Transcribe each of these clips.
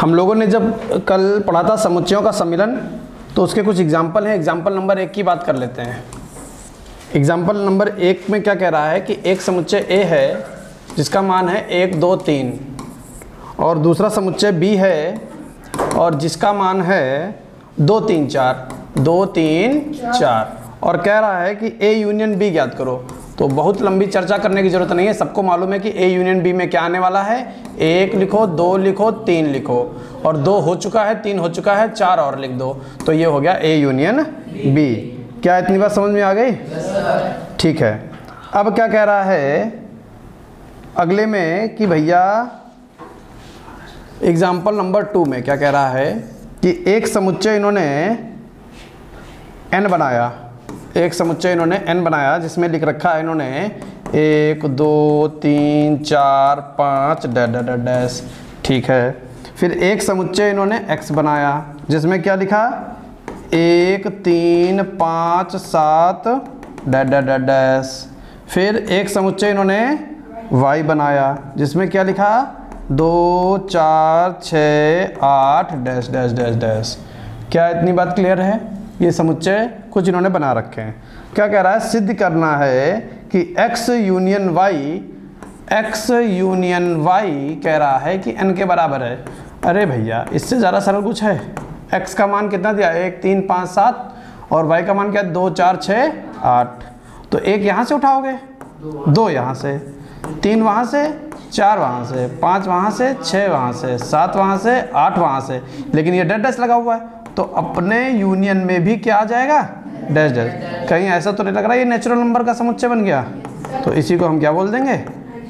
हम लोगों ने जब कल पढ़ा था समुच्चयों का सम्मिलन, तो उसके कुछ एग्जाम्पल हैं। एग्जाम्पल नंबर 1 की बात कर लेते हैं। एग्जाम्पल नंबर 1 में क्या कह रहा है कि एक समुच्चय A है जिसका मान है 1 2 3, और दूसरा समुच्चय B है और जिसका मान है 2 3 4, 2 3 4, और कह रहा है कि A यूनियन B ज्ञात करो। तो बहुत लंबी चर्चा करने की जरूरत नहीं है, सबको मालूम है कि A यूनियन B में क्या आने वाला है। 1 लिखो, 2 लिखो, 3 लिखो, और 2 हो चुका है, 3 हो चुका है, 4 और लिख दो, तो ये हो गया A यूनियन B। क्या इतनी बात समझ में आ गई? ठीक है। अब क्या कह रहा है अगले में कि भैया एग्जाम्पल नंबर 2 में क्या कह रहा है कि एक समुच्चय इन्होंने n बनाया, एक समुच्चय इन्होंने n बनाया जिसमें लिख रखा है इन्होंने 1 2 3 4 5 डैश, ठीक है। फिर एक समुच्चय इन्होंने x बनाया जिसमें क्या लिखा 1 3 5 7 डैश। फिर एक समुच्चय इन्होंने y बनाया जिसमें क्या लिखा 2 4 6 8 डैश डैश डैश डैश। क्या इतनी बात क्लियर है? ये समुच्चय कुछ इन्होंने बना रखे हैं। क्या कह रहा है? सिद्ध करना है कि x यूनियन y कह रहा है कि n के बराबर है। अरे भैया इससे ज़्यादा सरल कुछ है? x का मान कितना दिया? 1 3 5 7, और y का मान क्या है? 2 4 6 8। तो 1 यहाँ से उठाओगे, 2 यहाँ से, 3 वहाँ से, 4 वहाँ से, 5 वहाँ से, 6 वहाँ से, 7 वहाँ से, 8 वहाँ से, लेकिन ये डैश डैश लगा हुआ है तो अपने यूनियन में भी क्या आ जाएगा? Dash dash. कहीं ऐसा तो नहीं लग रहा ये नेचुरल नंबर का समुच्चय बन गया? तो इसी को हम क्या बोल देंगे?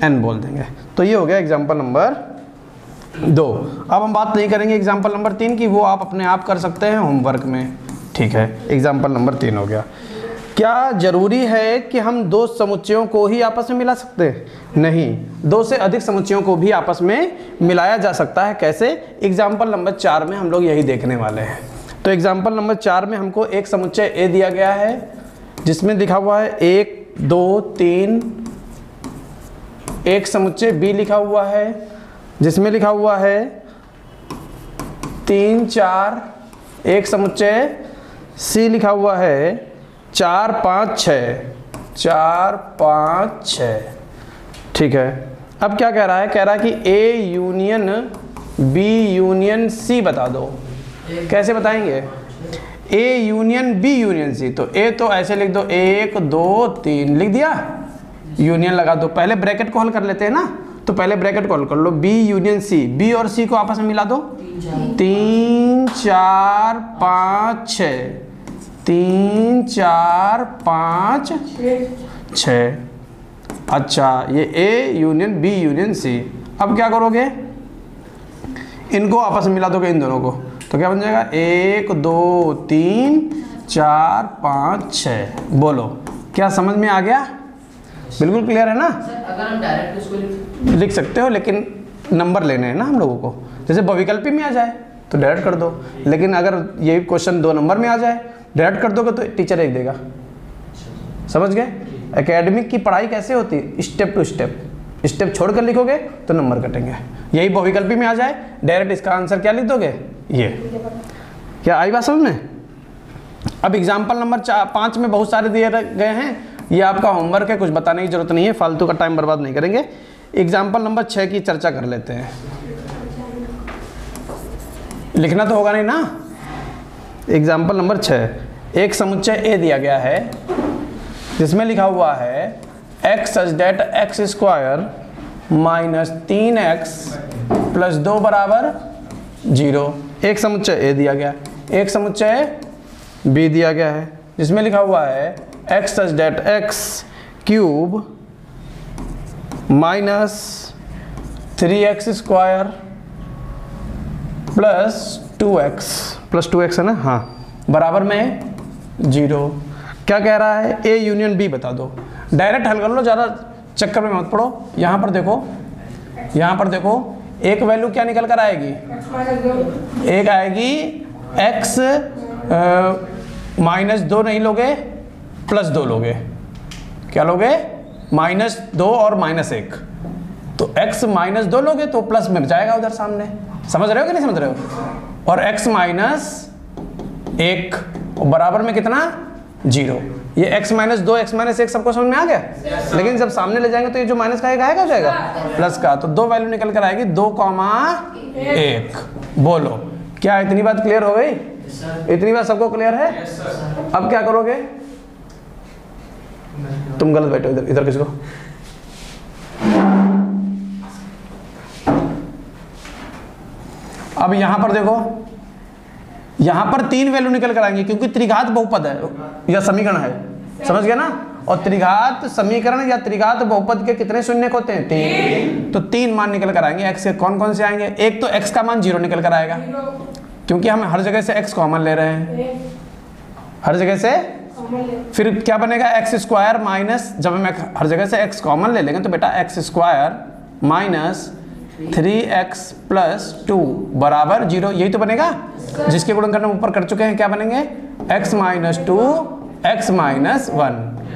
n बोल देंगे। तो ये हो गया एग्जाम्पल नंबर 2। अब हम बात नहीं करेंगे एग्जाम्पल नंबर 3 की, वो आप अपने आप कर सकते हैं होमवर्क में, ठीक है। एग्जाम्पल नंबर 3 हो गया। क्या जरूरी है कि हम 2 समुच्चयों को ही आपस में मिला सकते हैं? नहीं, 2 से अधिक समुच्चयों को भी आपस में मिलाया जा सकता है। कैसे? एग्जाम्पल नंबर 4 में हम लोग यही देखने वाले हैं। तो एग्जाम्पल नंबर 4 में हमको एक समुच्चय A दिया गया है जिसमें लिखा हुआ है 1 2 3, एक समुच्चय B लिखा हुआ है जिसमें लिखा हुआ है 3 4, एक समुच्चय C लिखा हुआ है 4 5 6, 4 5 6, ठीक है। अब क्या कह रहा है? कह रहा है कि A union B union C बता दो। कैसे बताएंगे? A union B union C, तो A तो ऐसे लिख दो 1 2 3 लिख दिया, यूनियन लगा दो। पहले ब्रैकेट को हल कर लेते हैं ना, तो पहले ब्रैकेट को हल कर लो। B यूनियन C, B और C को आपस में मिला दो। 3 4 5 6, 3 4 5 6। अच्छा, ये A union B union C। अब क्या करोगे? इनको आपस में मिला दोगे, इन दोनों को, तो क्या बन जाएगा? 1 2 3 4 5 6। बोलो, क्या समझ में आ गया? बिल्कुल क्लियर है ना? अगर हम डायरेक्ट इसको लिख सकते हो, लेकिन नंबर लेने हैं ना हम लोगों को। जैसे बहुविकल्पी में आ जाए तो डायरेक्ट कर दो, लेकिन अगर ये क्वेश्चन 2 नंबर में आ जाए डायरेक्ट कर दोगे तो टीचर 1 देगा। समझ गए? एकेडमिक की पढ़ाई कैसे होती है? स्टेप टू स्टेप, स्टेप छोड़ कर लिखोगे तो नंबर कटेंगे। यही बहुविकल्पी में आ जाए डायरेक्ट इसका आंसर क्या लिख दोगे? ये। क्या आई बात समझ में? अब एग्जाम्पल नंबर 5 में बहुत सारे दिए गए हैं, ये आपका होमवर्क है, कुछ बताने की जरूरत नहीं है, फालतू का टाइम बर्बाद नहीं करेंगे। एग्जाम्पल नंबर 6 की चर्चा कर लेते हैं। लिखना तो होगा नहीं ना? एग्जाम्पल नंबर 6, एक समुच्चय A दिया गया है जिसमें लिखा हुआ है x such that x square minus 3x plus 2 बराबर 0। एक समुच्चय A दिया गया, एक समुच्चय B दिया गया है जिसमें लिखा हुआ है x such that x cube minus 3x square plus 2x है ना? हाँ, बराबर में 0। क्या कह रहा है? A यूनियन B बता दो। डायरेक्ट हल कर लो, ज़्यादा चक्कर में मत पड़ो। यहाँ पर देखो, एक वैल्यू क्या निकल कर आएगी? एक आएगी x -2 नहीं लोगे, +2 लोगे। क्या लोगे? -2 और -1, तो तो x माइनस 2 लोगे तो प्लस में जाएगा उधर सामने, समझ रहे हो कि नहीं समझ रहे हो? और x माइनस 1 बराबर में कितना 0। ये x माइनस 2 x माइनस 1 सबको समझ में आ गया? लेकिन जब सामने ले जाएंगे तो ये जो माइनस का आएगा हो जाएगा प्लस का, तो 2 वैल्यू निकल कर आएगी 2,1। बोलो क्या इतनी बात क्लियर हो गई? इतनी बात सबको क्लियर है? अब क्या करोगे? तुम गलत बैठे हो इधर, इधर किसको? अब यहां पर देखो, यहां पर 3 वैल्यू निकल कर आएंगे क्योंकि त्रिघात बहुपद है या समीकरण है, समझ गए ना? और त्रिघात समीकरण या त्रिघात बहुपद के कितने शून्यक होते हैं? 3। तो 3 मान निकल कर आएंगे। x के कौन कौन से आएंगे? एक तो x का मान 0 निकल कर आएगा क्योंकि हम हर जगह से x कॉमन ले रहे हैं, हर जगह से। फिर क्या बनेगा? एक्स स्क्वायर माइनस, जब हम हर जगह से x कॉमन ले लेंगे तो बेटा x square minus 3x plus 2 बराबर 0, यही तो बनेगा जिसके गुणनखंड हम ऊपर कर चुके हैं। क्या बनेंगे? x माइनस 2 x माइनस 1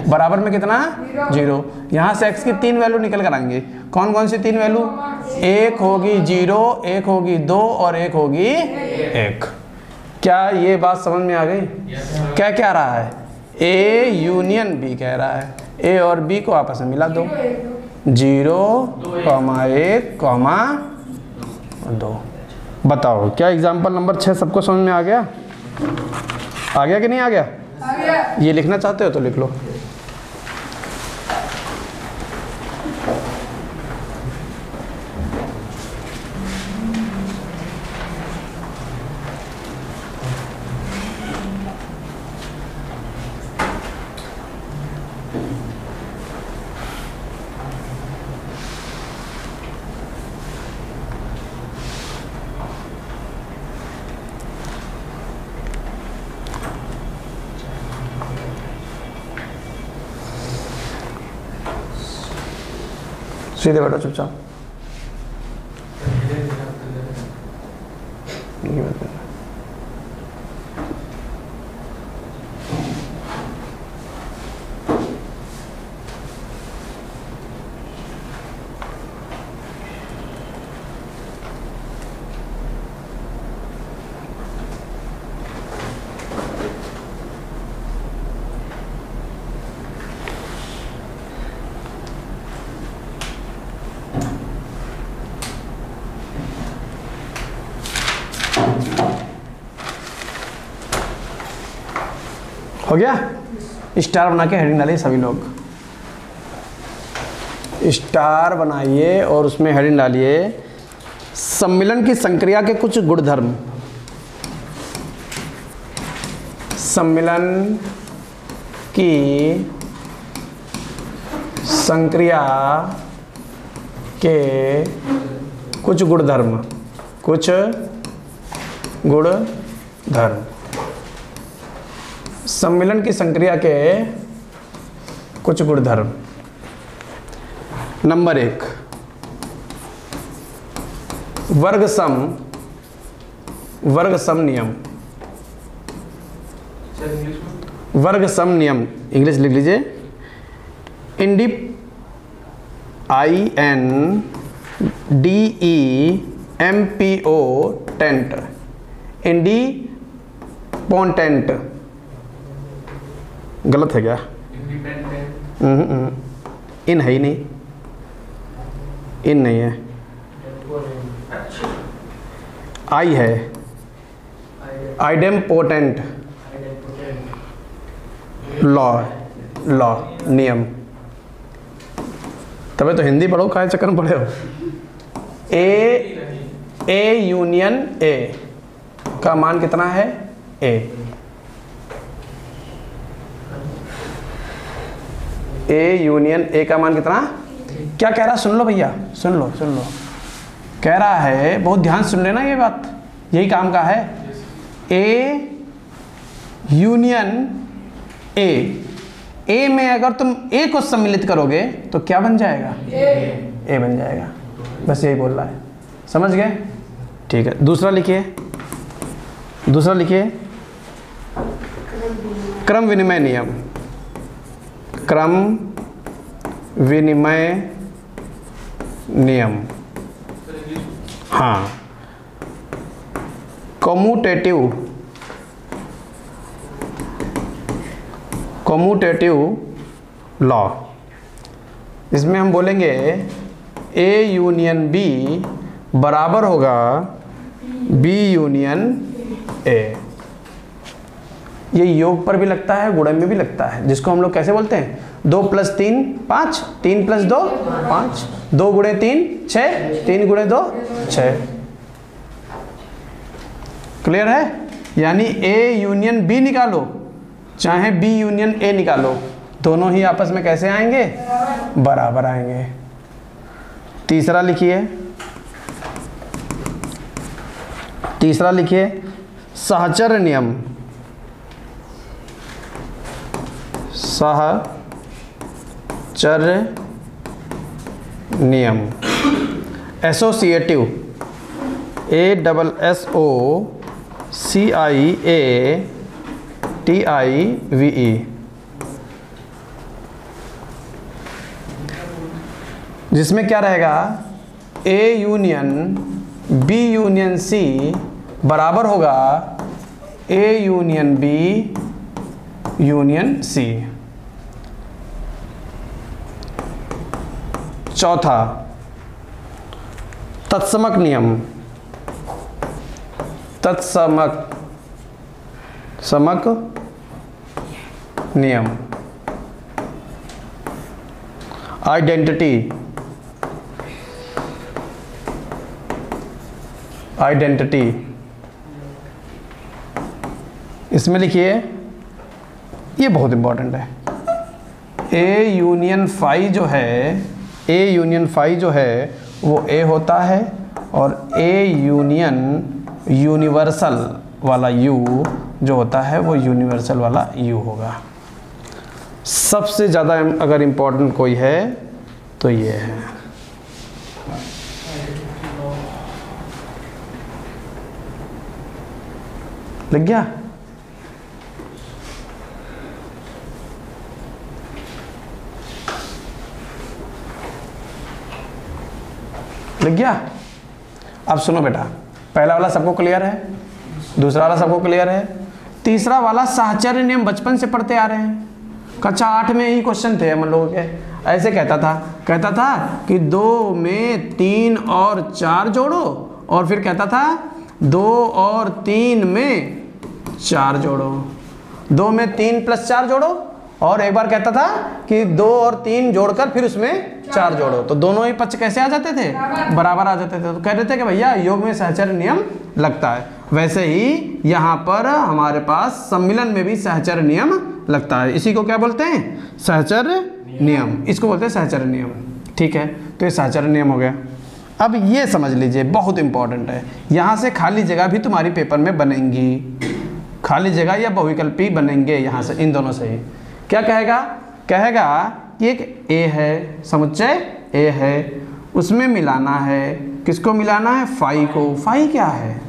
बराबर में कितना 0। यहाँ से x की 3 वैल्यू निकल कर आएंगे। कौन कौन सी 3 वैल्यू? एक होगी 0, एक होगी 2 और एक होगी 1। क्या ये बात समझ में आ गई? क्या क्या रहा है? a यूनियन b कह रहा है, a और b को आपस में मिला दो, 0,1,2। बताओ क्या एग्जाम्पल नंबर 6 सबको समझ में आ गया? आ गया कि नहीं आ गया? ये लिखना चाहते हो तो लिख लो। सीधे बैठो चुपचाप। हो गया? स्टार बना के हेडिंग डालिए सभी लोग, स्टार बनाइए और उसमें हेडिंग डालिए सम्मिलन की संक्रिया के कुछ गुणधर्म। सम्मिलन की संक्रिया के कुछ गुणधर्म, कुछ गुणधर्म। सम्मिलन की संक्रिया के कुछ गुणधर्म। नंबर 1, वर्ग सम नियम। वर्ग सम नियम इंग्लिश लिख लीजिए, इंडिपेंडेंट, इंडिपेंडेंट गलत है क्या? इन है ही नहीं, इन नहीं है, आई है, आइडेम्पोटेंट, लॉ, लॉ नियम। तबे तो हिंदी पढ़ो, काहे चक्कर में पढ़े हो? ए यूनियन ए का मान कितना है? ए यूनियन ए का मान कितना? क्या कह रहा? सुन लो भैया, सुन लो। कह रहा है, बहुत ध्यान सुन लेना, ये बात यही काम का है। ए यूनियन ए में अगर तुम ए को सम्मिलित करोगे तो क्या बन जाएगा? ए बन जाएगा। बस यही बोल रहा है, समझ गए? ठीक है, दूसरा लिखिए, क्रम विनिमय नियम। क्रम विनिमय नियम। हाँ, कॉम्यूटेटिव लॉ। इसमें हम बोलेंगे ए यूनियन बी बराबर होगा बी यूनियन ए। ये योग पर भी लगता है, गुणन में भी लगता है, जिसको हम लोग कैसे बोलते हैं 2 + 3 5, 3 + 2 5, 2 × 3 6, 3 × 2 6। क्लियर है? यानी ए यूनियन बी निकालो चाहे बी यूनियन ए निकालो, दोनों ही आपस में कैसे आएंगे? बराबर आएंगे। तीसरा लिखिए, सहचर नियम। सहचर नियम, एसोसिएटिव, ASSOCIATIVE। जिसमें क्या रहेगा? A union B union C बराबर होगा A union B union C. चौथा, तत्समक नियम। समक नियम, आइडेंटिटी। इसमें लिखिए, ये बहुत इंपॉर्टेंट है। ए यूनियन फाई जो है वो ए होता है, और ए यूनियन यूनिवर्सल वाला यू जो होता है वो यूनिवर्सल वाला यू होगा। सबसे ज़्यादा अगर इम्पोर्टेंट कोई है तो ये है। लग गया? अब सुनो बेटा, पहला वाला सबको क्लियर है, दूसरा वाला सबको क्लियर है, तीसरा वाला साहचर्य नियम बचपन से पढ़ते आ रहे हैं। कक्षा 8 में ही क्वेश्चन थे हम लोगों के। ऐसे कहता था कि 2 में 3 और 4 जोड़ो, और फिर कहता था 2 और 3 में 4 जोड़ो, 2 में 3 + 4 जोड़ो, और एक बार कहता था कि 2 और 3 जोड़कर फिर उसमें 4 जोड़ो, तो दोनों ही पक्ष कैसे आ जाते थे? बराबर आ जाते थे। तो कह रहे थे कि भैया योग में सहचर्य नियम लगता है। वैसे ही यहाँ पर हमारे पास सम्मिलन में भी सहचर्य नियम लगता है। इसी को क्या बोलते हैं? सहचर्य नियम। इसको बोलते हैं सहचर्य नियम। ठीक है, तो ये सहचर्य नियम हो गया। अब ये समझ लीजिए, बहुत इंपॉर्टेंट है। यहाँ से खाली जगह भी तुम्हारी पेपर में बनेंगी, खाली जगह या बहुविकल्पी बनेंगे यहाँ से, इन दोनों से ही। क्या कहेगा कि एक ए है, समुच्चय ए है, उसमें मिलाना है, किसको मिलाना है? फाई को। फाई क्या है?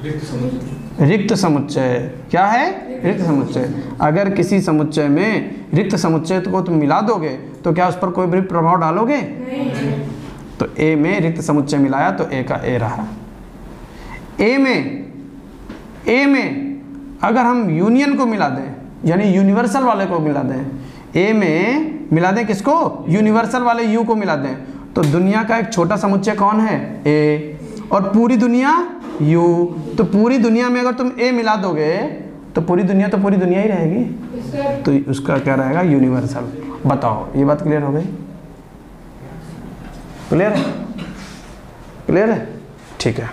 रिक्त समुच्चय। क्या है? रिक्त समुच्चय। अगर किसी समुच्चय में रिक्त समुच्चय को तुम मिला दोगे तो क्या उस पर कोई भी प्रभाव डालोगे? नहीं। तो ए में रिक्त समुच्चय मिलाया तो ए का ए रहा। ए में अगर हम यूनियन को मिला दें, यानी यूनिवर्सल वाले को मिला दें, ए में मिला दें किसको? यूनिवर्सल वाले यू को मिला दें, तो दुनिया का एक छोटा समुच्चय कौन है? ए। और पूरी दुनिया यू। तो पूरी दुनिया में अगर तुम ए मिला दोगे तो पूरी दुनिया ही रहेगी, तो उसका क्या रहेगा? यूनिवर्सल। बताओ, ये बात क्लियर हो गई? क्लियर है? ठीक है,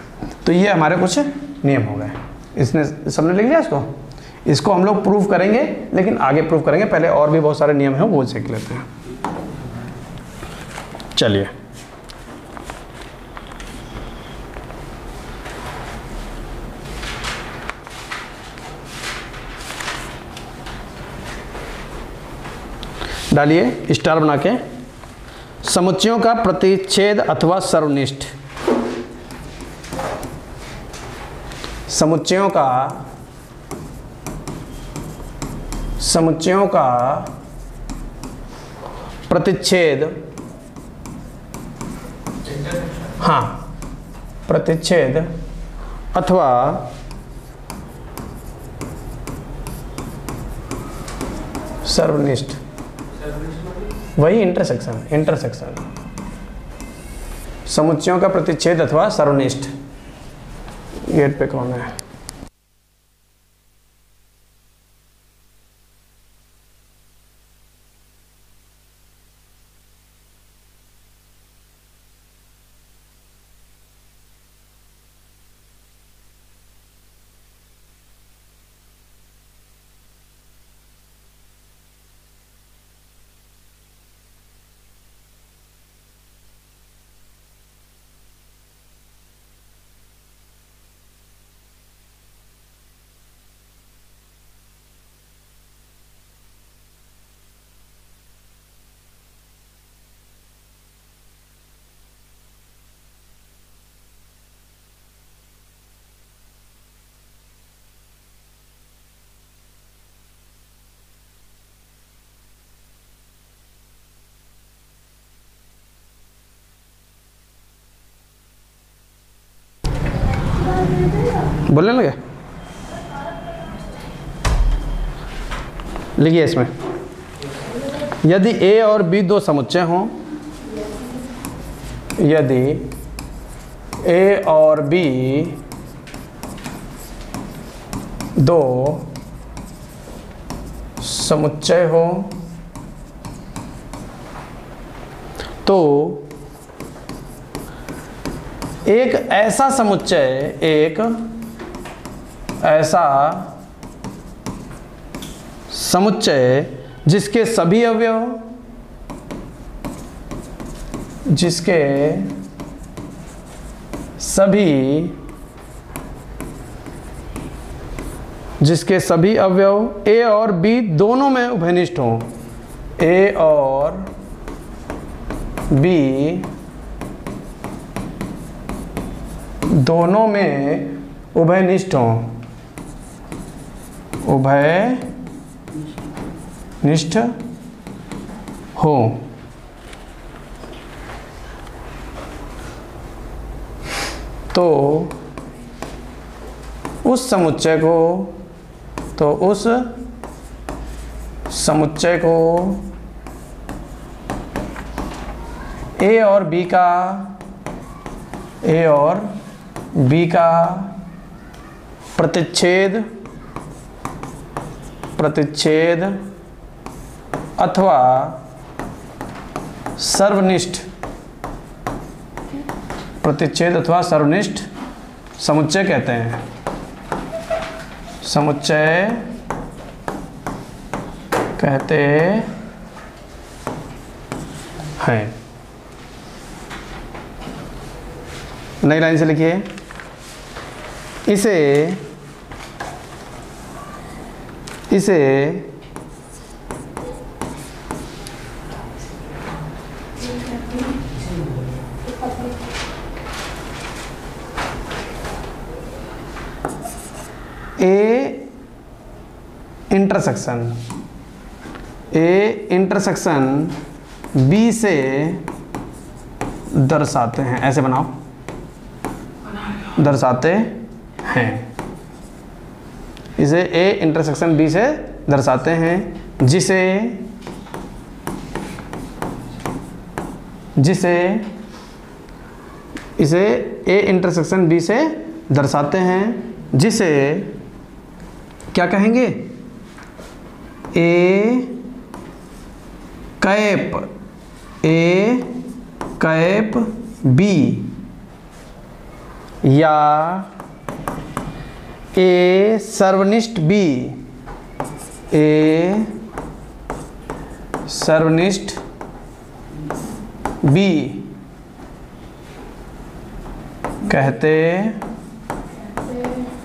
तो ये हमारे कुछ नियम हो गए। इसने सबने लिख लिया इसको हम लोग प्रूव करेंगे, लेकिन आगे प्रूव करेंगे। पहले और भी बहुत सारे नियम हैं, वो सीख लेते हैं। चलिए, डालिए स्टार बना के। समुच्चयों का प्रतिच्छेद अथवा सर्वनिष्ठ। समुच्चयों का प्रतिच्छेद हाँ, प्रतिच्छेद अथवा सर्वनिष्ठ, वही इंटरसेक्शन समुच्चयों का प्रतिच्छेद अथवा सर्वनिष्ठ। गेट पे कौन है? बोलने लगे? लिखिए इसमें, यदि A और B दो समुच्चय हों, यदि A और B दो समुच्चय हो तो एक ऐसा समुच्चय जिसके सभी अवयव A और B दोनों में उभयनिष्ठ हों, A और B दोनों में उभयनिष्ठ हो तो उस समुच्चय को A और B का प्रतिच्छेद अथवा सर्वनिष्ठ समुच्चय कहते हैं। नई लाइन से लिखिए, इसे इंटरसेक्शन B से दर्शाते हैं। ऐसे बनाओ, दर्शाते हैं। इसे A इंटरसेक्शन B से दर्शाते हैं, जिसे इसे A इंटरसेक्शन B से दर्शाते हैं, जिसे क्या कहेंगे? A कैप B या A सर्वनिष्ठ B कहते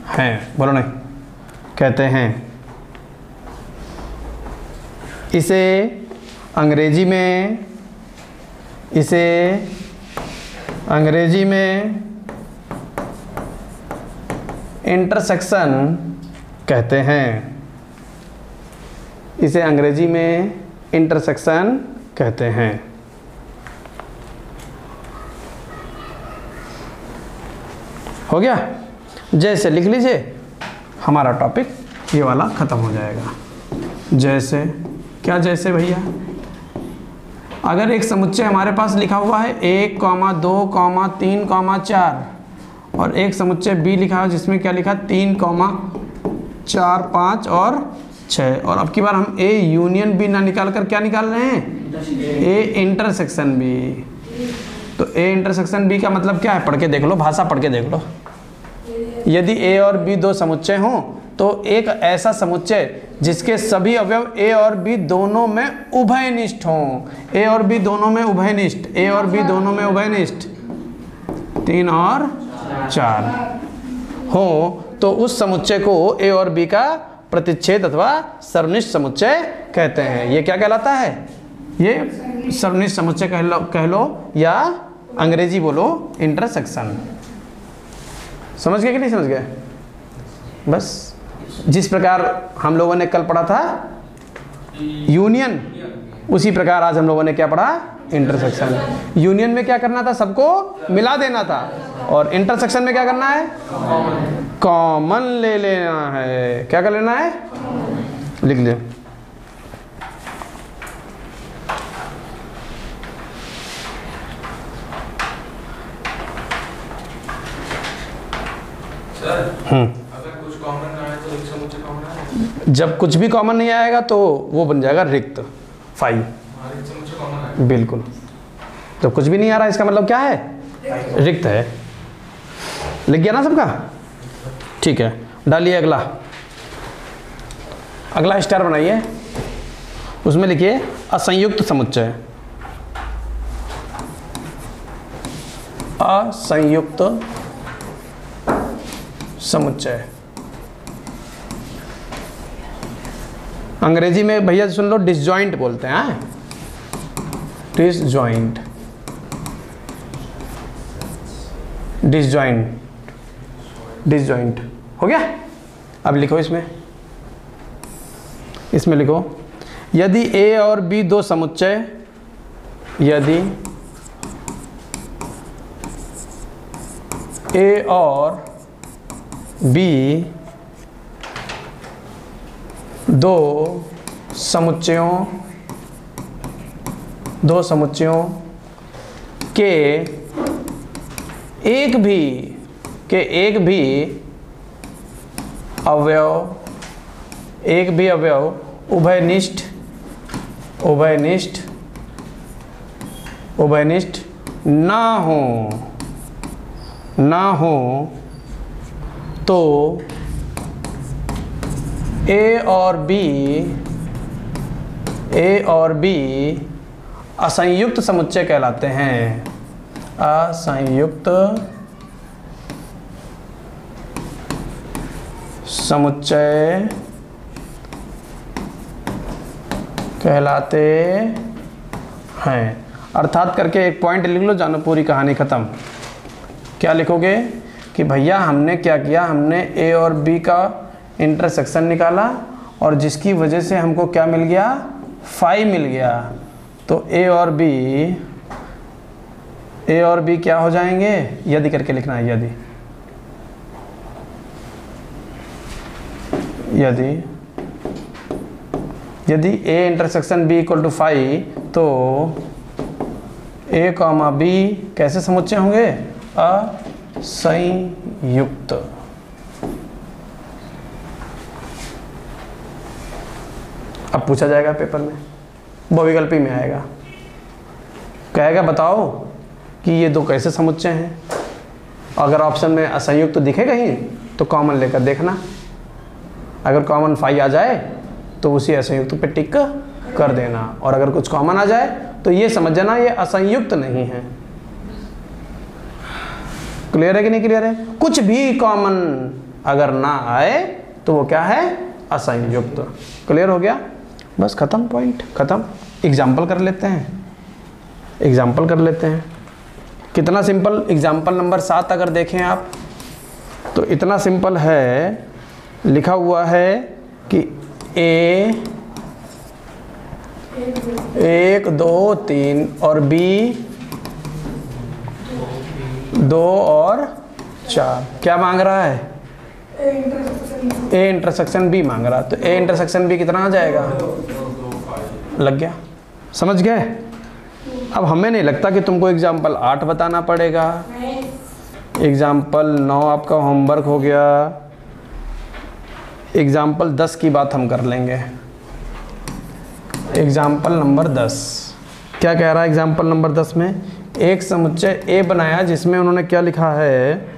हैं। बोलो नहीं, कहते हैं। इसे अंग्रेजी में इंटरसेक्शन कहते हैं। इसे अंग्रेजी में इंटरसेक्शन कहते हैं। हो गया? जैसे लिख लीजिए, हमारा टॉपिक ये वाला ख़त्म हो जाएगा। जैसे क्या? जैसे भैया अगर एक समुच्चय हमारे पास लिखा हुआ है 1, 2, 3, 4 और एक समुच्चय बी लिखा है जिसमें क्या लिखा? 3, 4, 5 और 6। और अब की बार हम ए यूनियन बी ना निकाल कर क्या निकाल रहे हैं? A intersection B. तो ए इंटरसेक्शन बी का मतलब क्या है? पढ़ के देख लो, भाषा पढ़ के देख लो। यदि ए और बी दो समुच्चय हों तो एक ऐसा समुच्चय जिसके सभी अवयव ए और बी दोनों में उभयनिष्ठ हों। ए और बी दोनों में उभयनिष्ठ, ए और बी दोनों में उभयनिष्ठ 3 और 4 हो तो उस समुच्चय को ए और बी का प्रतिच्छेद अथवा सर्वनिष्ठ समुच्चय कहते हैं। ये क्या कहलाता है? ये सर्वनिष्ठ समुच्चय कह लो या अंग्रेजी बोलो इंटरसेक्शन। समझ गए कि नहीं समझ गए? बस जिस प्रकार हम लोगों ने कल पढ़ा था यूनियन, उसी प्रकार आज हम लोगों ने क्या पढ़ा? इंटरसेक्शन। यूनियन में क्या करना था? सबको मिला देना था। और इंटरसेक्शन में क्या करना है? कॉमन ले लेना है। क्या कर लेना है? लिख ले। अगर कुछ कॉमन ना आए तो एक समुच्चय कॉमन आए? जब कुछ भी कॉमन नहीं आएगा तो वो बन जाएगा रिक्त। 5 समुच्चय कॉमन आए? बिल्कुल। जब कुछ भी नहीं आ रहा इसका मतलब क्या है? रिक्त है। लिख गया ना सबका? ठीक है, डालिए अगला। अगला स्टार बनाइए, उसमें लिखिए असंयुक्त समुच्चय। असंयुक्त समुच्चय अंग्रेजी में भैया सुन लो डिसजॉइंट बोलते हैं। डिसजॉइंट, डिसजॉइंट, डिसजॉइंट हो गया। अब लिखो इसमें लिखो यदि ए और बी दो समुच्चय, यदि ए और बी दो समुच्चयों के एक भी अवयव उभयनिष्ठ ना हो तो ए और बी असंयुक्त समुच्चय कहलाते हैं। असंयुक्त समुच्चय कहलाते हैं। अर्थात करके एक पॉइंट लिख लो, जानो पूरी कहानी खत्म। क्या लिखोगे कि भैया हमने क्या किया? हमने ए और बी का इंटरसेक्शन निकाला और जिसकी वजह से हमको क्या मिल गया? 5 मिल गया। तो ए और बी क्या हो जाएंगे? यदि करके लिखना है। यदि A intersection B equal to 5 तो ए कॉमा बी कैसे समुच्चय होंगे? असंयुक्त। अब पूछा जाएगा पेपर में, बहुविकल्पी में आएगा, कहेगा बताओ कि ये दो कैसे समुच्चय हैं। अगर ऑप्शन में असंयुक्त दिखेगा ही तो कॉमन लेकर देखना। अगर कॉमन 5 आ जाए तो उसी असंयुक्त पे टिक कर देना, और अगर कुछ कॉमन आ जाए तो ये समझ जाना ये असंयुक्त नहीं है। क्लियर है कि नहीं क्लियर है? कुछ भी कॉमन अगर ना आए तो वो क्या है? असंयुक्त। क्लियर हो गया? बस खत्म, पॉइंट खत्म। एग्जाम्पल कर लेते हैं। कितना सिंपल। एग्जाम्पल नंबर 7 अगर देखें आप तो इतना सिंपल है। लिखा हुआ है कि ए 1 2 3 और बी 2 और 4। क्या मांग रहा है? ए इंटरसेक्शन बी मांग रहा है। तो ए इंटरसेक्शन बी कितना आ जाएगा? लग गया, समझ गए? अब हमें नहीं लगता कि तुमको एग्जाम्पल 8 बताना पड़ेगा। एग्जाम्पल 9 आपका होमवर्क हो गया। एग्जाम्पल 10 की बात हम कर लेंगे। एग्जाम्पल नंबर 10 क्या कह रहा है? एग्जाम्पल नंबर 10 में एक समुच्चय ए बनाया जिसमें उन्होंने क्या लिखा है?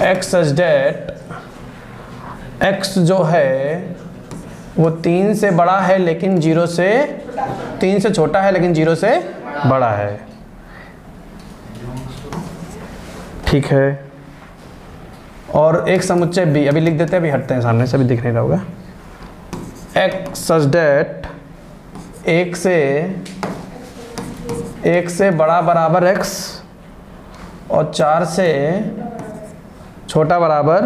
एक्स सच दैट एक्स जो है वो 3 से बड़ा है लेकिन 0 से 3 से छोटा है लेकिन 0 से बड़ा है। ठीक है। और एक समुच्चय बी, अभी लिख देते हैं, अभी हटते हैं सामने से, अभी दिख नहीं रहा होगा। एक्स सच दैट एक से बड़ा बराबर एक्स और 4 से छोटा बराबर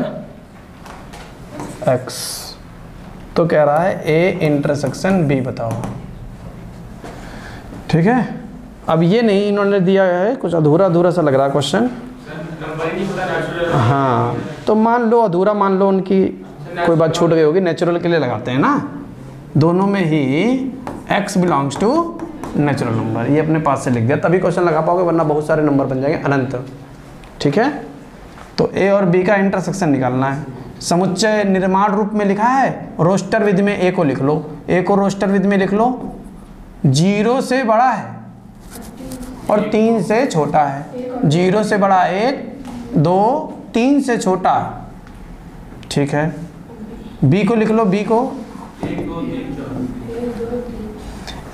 एक्स। तो कह रहा है ए इंटरसेक्शन बी बताओ। ठीक है। अब ये नहीं इन्होंने दिया है, कुछ अधूरा अधूरा सा लग रहा है क्वेश्चन। हाँ, तो मान लो अधूरा मान लो, उनकी कोई बात छूट गई होगी। नेचुरल के लिए लगाते हैं ना, दोनों में ही x belongs to natural number. ये अपने पास से लिख दिया, तभी क्वेश्चन लगा पाओगे, वरना बहुत सारे नंबर बन जाएंगे अनंत। ठीक है। तो ए और बी का इंटरसेक्शन निकालना है। समुच्चय निर्माण रूप में लिखा है, रोस्टर विधि में ए को लिख लो। ए को रोस्टर विधि में लिख लो। 0 से बड़ा है और 3 से छोटा है। 0 से बड़ा 1, 2, 3 से छोटा। ठीक है। बी को लिख लो। बी को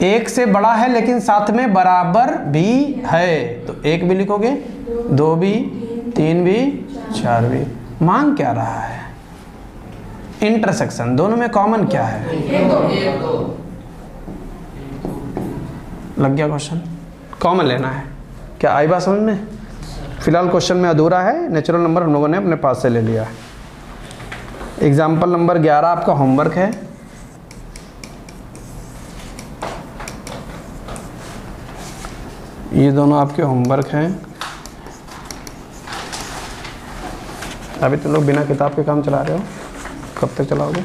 1 से बड़ा है लेकिन साथ में बराबर भी है, तो 1 भी लिखोगे, 2 भी, 3 भी, 4 भी। मांग क्या रहा है? इंटरसेक्शन। दोनों में कॉमन क्या है? लग गया क्वेश्चन। कॉमन लेना है। क्या आई बात समझ में? फिलहाल क्वेश्चन में अधूरा है, नेचुरल नंबर हम लोगों ने अपने पास से ले लिया है। एग्जाम्पल नंबर 11 आपका होमवर्क है। ये दोनों आपके होमवर्क हैं। अभी तुम लोग बिना किताब के काम चला रहे हो, कब तक चलाओगे?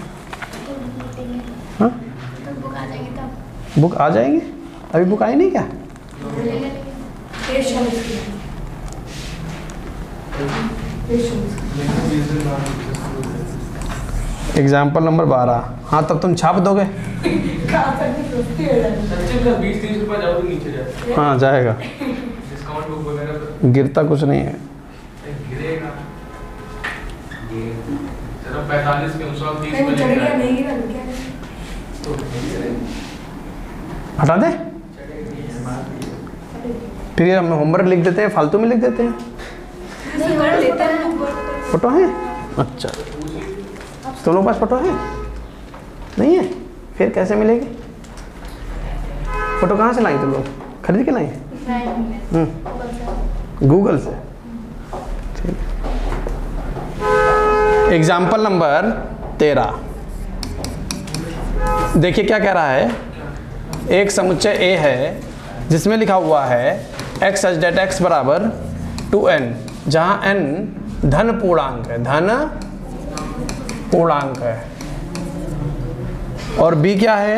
हाँ, बुक आ जाएगी। अभी बुक आई नहीं क्या? Example number 12। हाँ, तब तुम छाप दोगे। 20-30 रुपये जाओ तो नीचे जाए। हाँ, जाएगा। डिस्काउंट बुक वगैरह पर गिरता कुछ नहीं है। गिरेगा। चलो 45 के 130 में हटा दे। फिर हम होमवर्क लिख देते हैं, फालतू में लिख देते हैं। फोटो है? अच्छा, तुम लोग पास फोटो है? नहीं है? फिर कैसे मिलेगी फोटो? कहाँ से लाई तुम लोग? खरीद के लाई? गूगल से। ठीक। एग्जाम्पल नंबर 13 देखिए क्या कह रहा है। एक समुच्चय ए है जिसमें लिखा हुआ है एक्स सच दैट एक्स बराबर 2n, जहाँ n धन पूर्णांक है, धन पूर्णांक है। और b क्या है?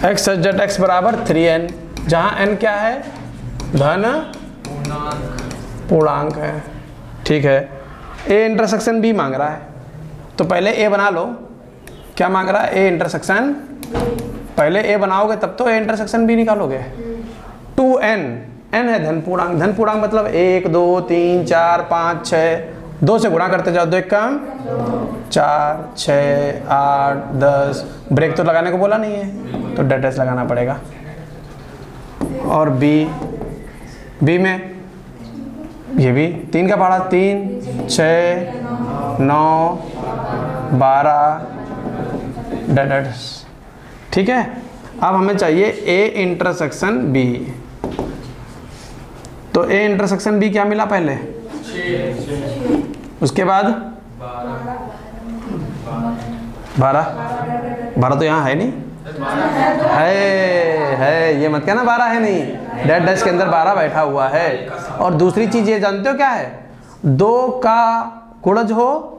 एक्स सच दैट एक्स बराबर 3n, जहाँ n क्या है? धन पूर्णांक है। ठीक है। ए इंटरसेक्शन बी मांग रहा है, तो पहले ए बना लो। क्या मांग रहा है? A intersection. पहले ए बनाओगे तब तो ए इंटरसेक्शन बी निकालोगे। 2n, n है धन पूर्णांक। धन पूर्णांक मतलब 1, 2, 3, 4, 5, 6। 2 से गुणा करते जाओ, 2 एक कम 4, 6, 8, 10। ब्रेक तो लगाने को बोला नहीं है, तो डेट लगाना पड़ेगा। और बी में ये भी 3 का पढ़ा, 3, 6, 9, 12 डेट। ठीक है। अब हमें चाहिए ए इंटरसेक्शन बी। तो ए इंटरसेक्शन बी क्या मिला पहले? 6। उसके बाद 12 तो यहाँ है नहीं। है, ये मत कहना 12 है नहीं, डैश डैश के अंदर 12 बैठा हुआ है। और दूसरी चीज ये जानते हो क्या है, 2 का गुणज हो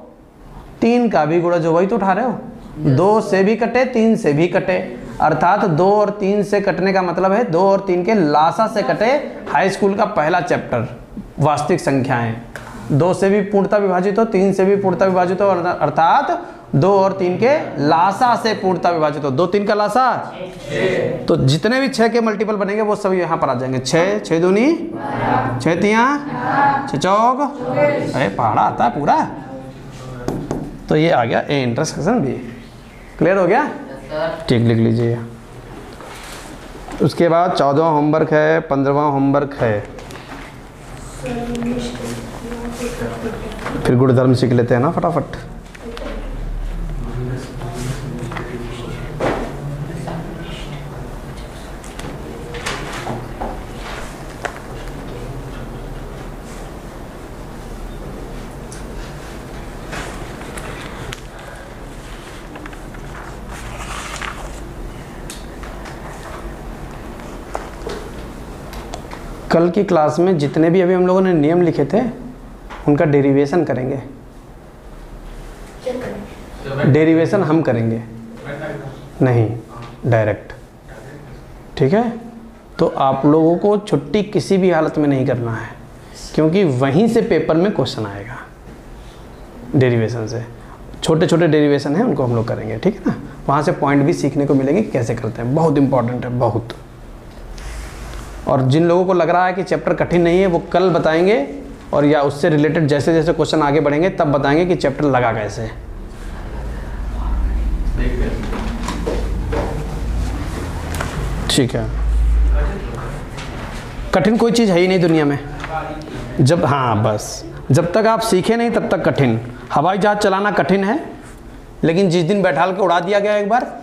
3 का भी गुणज हो, वही तो उठा रहे हो। 2 से भी कटे 3 से भी कटे, अर्थात 2 और 3 से कटने का मतलब है 2 और 3 के लासा से कटे। हाई स्कूल का पहला चैप्टर वास्तविक संख्याएं, 2 से भी पूर्णता विभाजित हो 3 से भी पूर्णता विभाजित हो, अर्थात 2 और 3 के लासा से पूर्णता विभाजित हो। 2 3 का लासा 6, तो जितने भी 6 के मल्टीपल बनेंगे वो सब यहाँ पर आ जाएंगे। 6 6 दूनी 6 तियाँ 6 चौक, अरे पहाड़ा आता है पूरा। तो ये आ गया ए इंटरसेक्शन बी। क्लियर हो गया? ठीक, लिख लीजिए। उसके बाद 14वां होमवर्क है, 15वां होमवर्क है। फिर गुणधर्म सीख लेते हैं ना फटाफट। कल की क्लास में जितने भी अभी हम लोगों ने नियम लिखे थे उनका डेरिवेशन करेंगे। डेरिवेशन हम करेंगे, नहीं डायरेक्ट। ठीक है? तो आप लोगों को छुट्टी किसी भी हालत में नहीं करना है, क्योंकि वहीं से पेपर में क्वेश्चन आएगा डेरिवेशन से। छोटे छोटे डेरिवेशन हैं, उनको हम लोग करेंगे। ठीक है ना? वहाँ से पॉइंट भी सीखने को मिलेंगे कि कैसे करते हैं। बहुत इंपॉर्टेंट है, बहुत। और जिन लोगों को लग रहा है कि चैप्टर कठिन नहीं है वो कल बताएंगे, और या उससे रिलेटेड जैसे जैसे क्वेश्चन आगे बढ़ेंगे तब बताएंगे कि चैप्टर लगा कैसे। ठीक है? कठिन कोई चीज़ है ही नहीं दुनिया में। जब, हाँ बस, जब तक आप सीखे नहीं तब तक कठिन। हवाई जहाज चलाना कठिन है, लेकिन जिस दिन बैठाल के उड़ा दिया गया एक बार,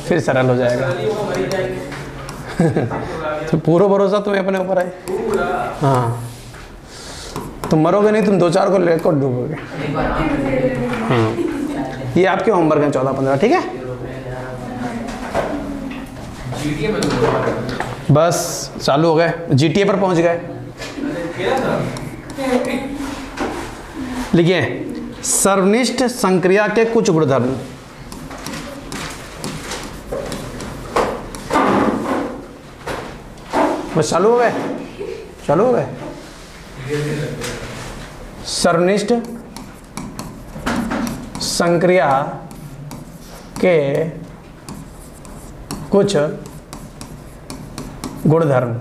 फिर सरल हो जाएगा। तो पूरा भरोसा तुम्हें अपने ऊपर है। हाँ, तुम मरोगे नहीं, तुम 2-4 को लेकर डूबोगे। हाँ, ये आपके होमवर्क हैं 14-15। ठीक है? बस चालू हो गए, जीटीए पर पहुंच गए। लिखिए, सर्वनिष्ठ संक्रिया के कुछ गुणधर्म। बस चालू हो गए, चालू हो गए। सर्वनिष्ठ संक्रिया के कुछ गुणधर्म।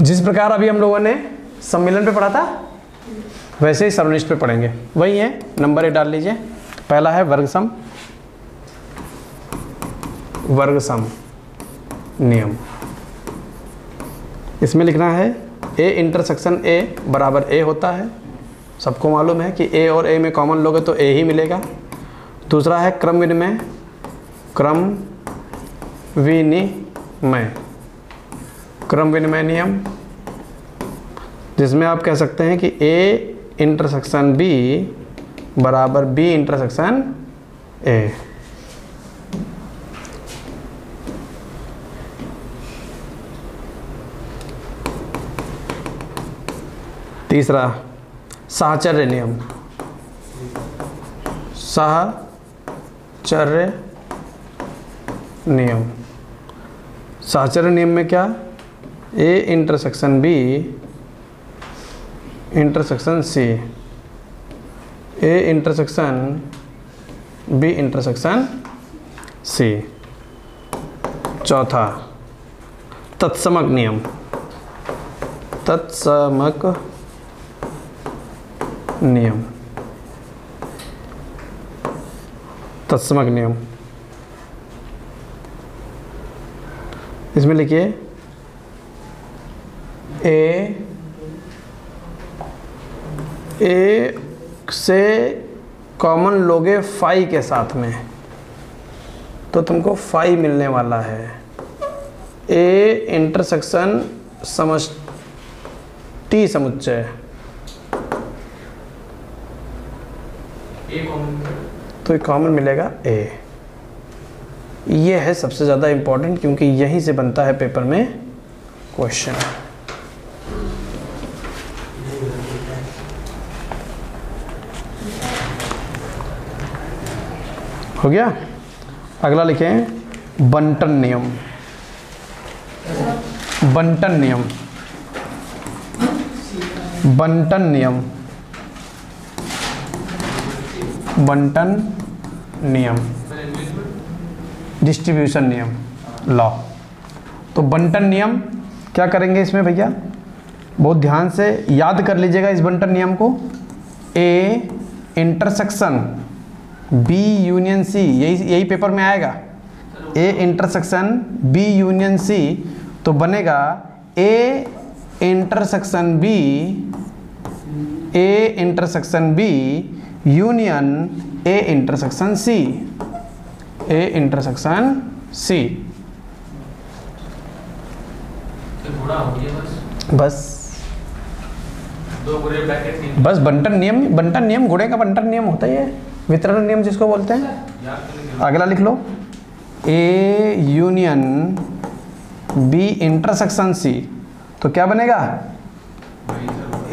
जिस प्रकार अभी हम लोगों ने सम्मेलन पे पढ़ा था वैसे ही सर्वनिष्ठ पे पढ़ेंगे। वही है, नंबर 1 डाल लीजिए। पहला है वर्गसम। वर्गसम नियम, इसमें लिखना है ए इंटरसेक्शन ए बराबर ए होता है। सबको मालूम है कि ए और ए में कॉमन लोगे तो ए ही मिलेगा। दूसरा है क्रम विनिमय। क्रम विनिमय, क्रम विनिमय नियम, जिसमें आप कह सकते हैं कि ए इंटरसेक्शन बी बराबर बी इंटरसेक्शन ए। तीसरा साहचर्य नियम। साहचर्य नियम, साहचर्य नियम में क्या, A intersection B intersection C, A intersection B intersection C. चौथा तत्समक नियम। तत्समक नियम, तत्समक नियम, इसमें लिखिए ए से कॉमन लोगे फाई के साथ में तो तुमको फाई मिलने वाला है। ए इंटरसेक्शन समष्टि समुच्चय, ए कॉमन तो कॉमन मिलेगा ए। ये है सबसे ज़्यादा इम्पोर्टेंट, क्योंकि यहीं से बनता है पेपर में क्वेश्चन। हो गया। अगला लिखें बंटन नियम। बंटन नियम, बंटन नियम, बंटन नियम, डिस्ट्रीब्यूशन नियम, लॉ। तो बंटन नियम क्या करेंगे इसमें भैया, बहुत ध्यान से याद कर लीजिएगा इस बंटन नियम को। A intersection B union C, यही पेपर में आएगा। A intersection B union C, तो बनेगा A intersection B, A intersection B union A intersection C, A intersection C. गुणा हो गया बस दो गुणे ब्रैकेट तीन। बस बंटन नियम गुणे का बंटन नियम होता ही है, वितरण नियम जिसको बोलते हैं। याद करने अगला लिख लो, A union B intersection C, तो क्या बनेगा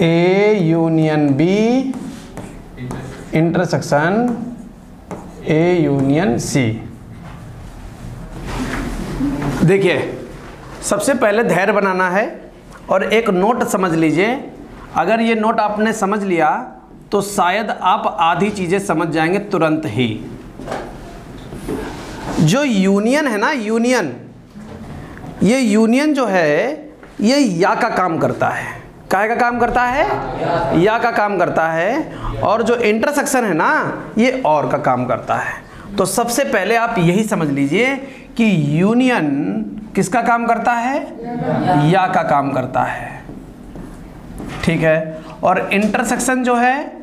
A union B intersection A union C. देखिए सबसे पहले धैर्य बनाना है और एक नोट समझ लीजिए। अगर ये नोट आपने समझ लिया तो शायद आप आधी चीज़ें समझ जाएंगे तुरंत ही। जो यूनियन है ना, यूनियन, ये यूनियन जो है ये या का काम करता है। काय का काम करता है? या का काम करता है। और जो इंटरसेक्शन है ना, ये और का काम करता है। तो सबसे पहले आप यही समझ लीजिए कि यूनियन किसका काम करता है? या का काम करता है, ठीक है। और इंटरसेक्शन जो है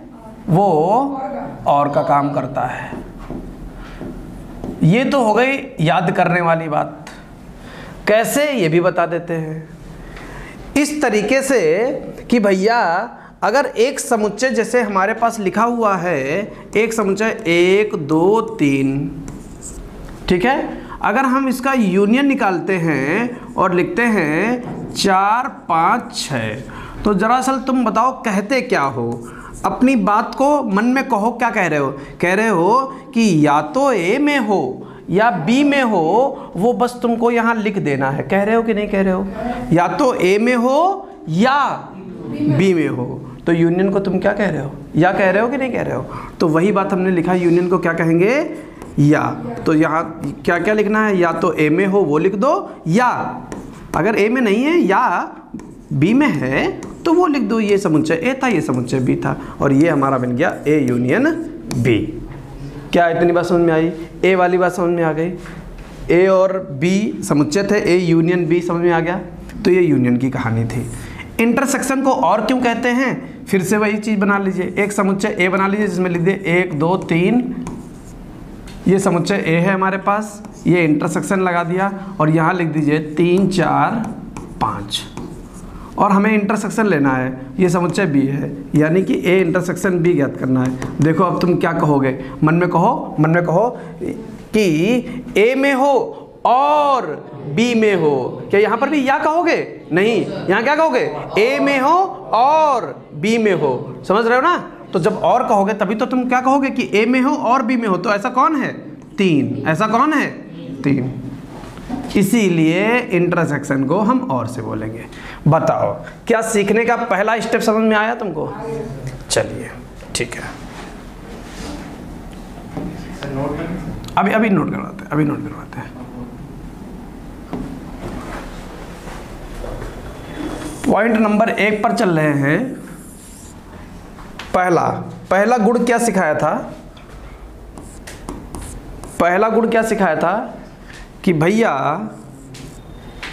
वो और का काम करता है। ये तो हो गई याद करने वाली बात। कैसे, ये भी बता देते हैं। इस तरीके से कि भैया अगर एक समुच्चय जैसे हमारे पास लिखा हुआ है, एक समुच्चय 1 2 3, ठीक है। अगर हम इसका यूनियन निकालते हैं और लिखते हैं 4 5 6, तो दरअसल तुम बताओ कहते क्या हो? अपनी बात को मन में कहो, क्या कह रहे हो? कह रहे हो कि या तो ए में हो या बी में हो, वो बस तुमको यहाँ लिख देना है। कह रहे हो कि नहीं कह रहे हो? या तो ए में हो या बी में हो। तो यूनियन को तुम क्या कह रहे हो? या कह रहे हो कि नहीं कह रहे हो? तो वही बात हमने लिखा, यूनियन को क्या कहेंगे? या। तो यहाँ क्या क्या लिखना है? या तो ए में हो वो लिख दो, या अगर ए में नहीं है या बी में है तो वो लिख दो। ये समुच्चय ए था, ये समुच्चय बी था, और ये हमारा बन गया ए यूनियन बी। क्या इतनी बात समझ में आई? ए वाली बात समझ में आ गई। ए और बी समुच्चय थे, ए यूनियन बी समझ में आ गया। तो ये यूनियन की कहानी थी। इंटरसेक्शन को और क्यों कहते हैं? फिर से वही चीज़ बना लीजिए। एक समुच्चय ए बना लीजिए जिसमें लिख दिए 1 2 3, ये समुच्चय ए है हमारे पास, ये इंटरसेक्शन लगा दिया और यहाँ लिख दीजिए 3 4 5, और हमें इंटरसेक्शन लेना है। ये समुच्चय बी है, यानी कि ए इंटरसेक्शन बी ज्ञात करना है। देखो अब तुम क्या कहोगे? मन में कहो कि ए में हो और बी में हो। क्या यहाँ पर भी या कहोगे? नहीं, यहाँ क्या कहोगे? ए में हो और बी में हो। समझ रहे हो ना? तो जब और कहोगे तभी तो तुम क्या कहोगे कि ए में हो और बी में हो। तो ऐसा कौन है? 3। ऐसा कौन है? 3। इसीलिए इंटरसेक्शन को हम और से बोलेंगे। बताओ क्या सीखने का पहला स्टेप समझ में आया तुमको? चलिए ठीक है, अभी नोट करवाते हैं। पॉइंट नंबर 1 पर चल रहे हैं। पहला गुण क्या सिखाया था? पहला गुण क्या सिखाया था कि भैया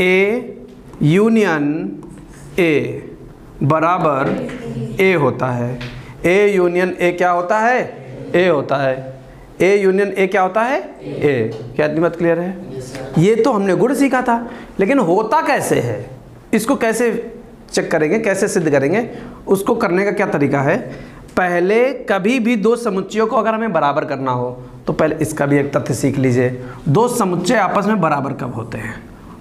ए यूनियन ए बराबर ए होता है। ए यूनियन ए क्या होता है? ए होता है। ए यूनियन ए क्या होता है? ए। क्या इतनी बात क्लियर है? ये तो हमने गुण सीखा था, लेकिन होता कैसे है, इसको कैसे चेक करेंगे, कैसे सिद्ध करेंगे? उसको करने का क्या तरीका है? पहले कभी भी दो समुच्चयों को अगर हमें बराबर करना हो तो पहले इसका भी एक तथ्य सीख लीजिए। दो समुच्चय आपस में बराबर कब होते हैं?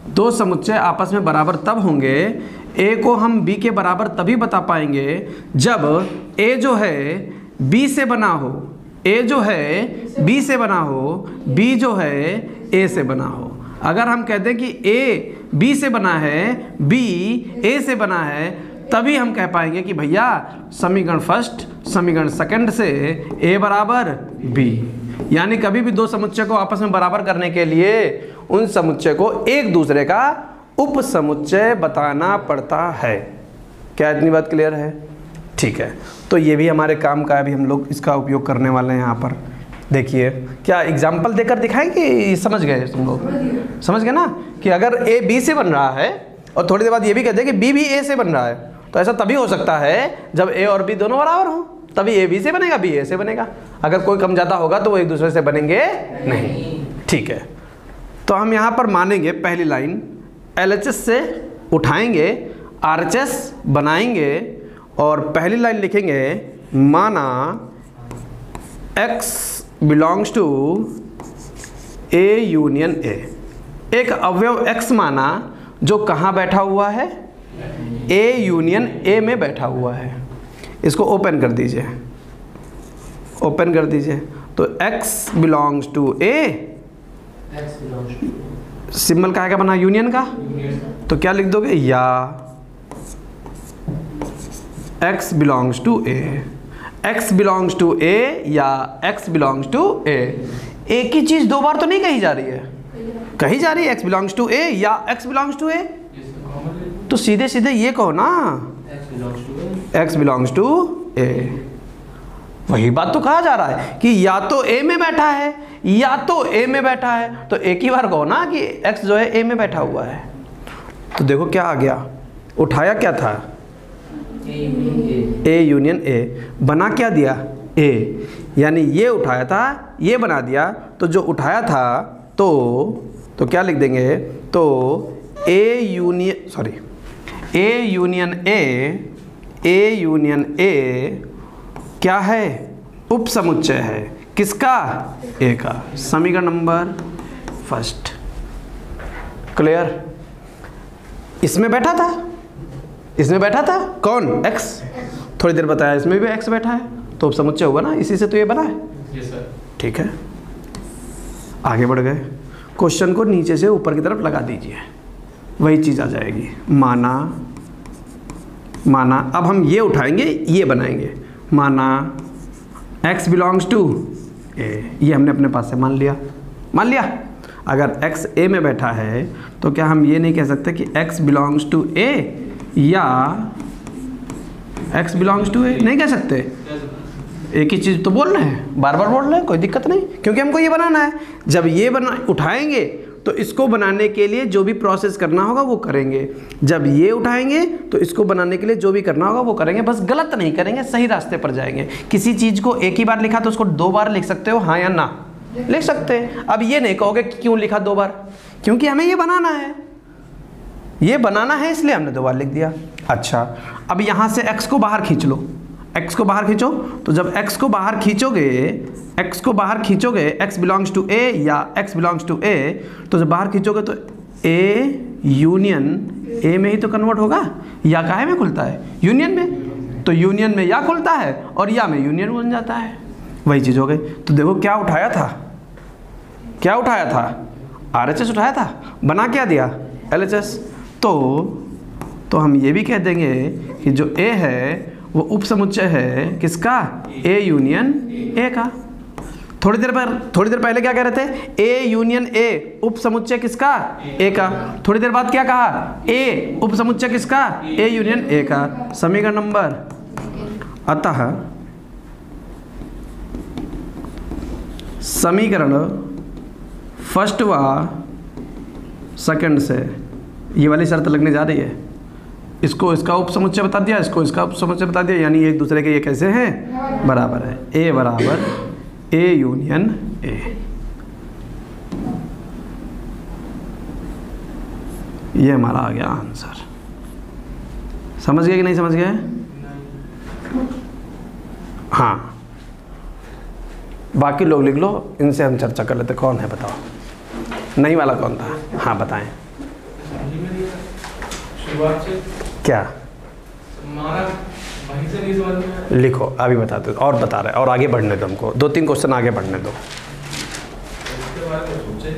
दो समुच्चय आपस में बराबर तब होंगे, ए को हम बी के बराबर तभी बता पाएंगे जब ए जो है बी से बना हो, ए जो है बी से बना हो, बी जो है ए से बना हो। अगर हम कहते हैं कि ए बी से बना है, बी ए से बना है, तभी हम कह पाएंगे कि भैया समीकरण फर्स्ट समीकरण सेकंड से ए बराबर बी। यानी कभी भी दो समुच्चय को आपस में बराबर करने के लिए उन समुच्चय को एक दूसरे का उप समुच्चय बताना पड़ता है। क्या इतनी बात क्लियर है? ठीक है, तो ये भी हमारे काम का है, अभी हम लोग इसका उपयोग करने वाले हैं। यहाँ पर देखिए, क्या एग्जाम्पल देकर दिखाएं कि समझ गए तुम लोग? समझ गए ना कि अगर ए बी से बन रहा है और थोड़ी देर बाद ये भी कहते हैं कि बी भी ए से बन रहा है, तो ऐसा तभी हो सकता है जब ए और बी दोनों बराबर हों, तभी ए बी से बनेगा, बी ए से बनेगा। अगर कोई कम ज़्यादा होगा तो वो एक दूसरे से बनेंगे नहीं। ठीक है, तो हम यहाँ पर मानेंगे पहली लाइन LHS से उठाएंगे, RHS बनाएंगे और पहली लाइन लिखेंगे माना X belongs to A union A। एक अवयव X माना जो कहाँ बैठा हुआ है? A यूनियन A में बैठा हुआ है। इसको ओपन कर दीजिए, ओपन कर दीजिए। तो X belongs to A, symbol का क्या बना? यूनियन का। तो क्या लिख दोगे? या X belongs to A, X belongs to A या X बिलोंग्स टू A। एक ही चीज़ दो बार तो नहीं कही जा रही है, कही जा रही है X बिलोंग्स टू A या X बिलोंग्स टू A। तो सीधे सीधे ये कहो ना X बिलोंग्स टू A। वही बात तो कहा जा रहा है कि या तो A में बैठा है या तो A में बैठा है, तो एक ही बार कहो ना कि X जो है A में बैठा हुआ है। तो देखो क्या आ गया, उठाया क्या था? A union A। बना क्या दिया? A। यानी ये उठाया था, ये बना दिया, तो जो उठाया था तो क्या लिख देंगे? तो A यूनियन A क्या है? उप समुच्चय है। किसका? A का। समीकरण नंबर फर्स्ट। क्लियर? इसमें बैठा था, इसमें बैठा था कौन? X। थोड़ी देर बताया इसमें भी X बैठा है, तो उप समुच्चय हुआ ना, इसी से तो ये बना है। Yes sir. ठीक है, आगे बढ़ गए। क्वेश्चन को नीचे से ऊपर की तरफ लगा दीजिए, वही चीज़ आ जाएगी। माना अब हम ये उठाएंगे, ये बनाएंगे। माना X बिलोंग्स टू A, ये हमने अपने पास से मान लिया। अगर X A में बैठा है तो क्या हम ये नहीं कह सकते कि X बिलोंग्स टू A या X बिलोंग्स टू A? नहीं कह सकते। एक ही चीज़ तो बोल रहे हैं, बार बार बोल रहे हैं, कोई दिक्कत नहीं, क्योंकि हमको ये बनाना है। जब ये उठाएंगे तो इसको बनाने के लिए जो भी प्रोसेस करना होगा वो करेंगे, जब ये उठाएंगे तो इसको बनाने के लिए जो भी करना होगा वो करेंगे। बस गलत नहीं करेंगे, सही रास्ते पर जाएंगे। किसी चीज़ को एक ही बार लिखा तो उसको दो बार लिख सकते हो, हाँ या ना लिख सकते हैं। अब ये नहीं कहोगे कि क्यों लिखा दो बार, क्योंकि हमें ये बनाना है, ये बनाना है, इसलिए हमने दो बार लिख दिया। अच्छा, अब यहाँ से X को बाहर खींच लो, X को बाहर खींचो। तो जब X को बाहर खींचोगे X बिलोंग्स टू A या X बिलोंग्स टू A, तो जब बाहर खींचोगे तो A यूनियन A में ही तो कन्वर्ट होगा। या काहे में खुलता है? यूनियन में। तो यूनियन में या खुलता है और या में यूनियन बन जाता है, वही चीज़ हो गई। तो देखो क्या उठाया था? RHS उठाया था, बना क्या दिया? LHS। तो हम ये भी कह देंगे कि जो A है वो उप समुच्चय है किसका? A यूनियन A का। थोड़ी देर पहले क्या कह रहे थे? A यूनियन A उप समुच्चय किसका? A का। थोड़ी देर बाद क्या कहा? A उप समुच्चय किसका? A यूनियन A का। समीकरण नंबर, अतः समीकरण फर्स्ट व सेकंड से ये वाली शर्त लगने जा रही है। इसको इसका उप समुच्चय बता दिया, इसको इसका उप समुच्चय बता दिया, यानी एक दूसरे के ये कैसे हैं? बराबर है। A बराबर A यूनियन A। ये हमारा आ गया आंसर। समझ गए कि नहीं समझ गए? हाँ, बाकी लोग लिख लो, इनसे हम चर्चा कर लेते। कौन है बताओ, नहीं वाला कौन था? हाँ बताएं। शुरुआत से क्या माना वहीं से नहीं समझ में आया। लिखो, अभी बताते और बता रहे, और आगे बढ़ने दो हमको, 2-3 क्वेश्चन आगे बढ़ने दो। इसके बारे में सोचे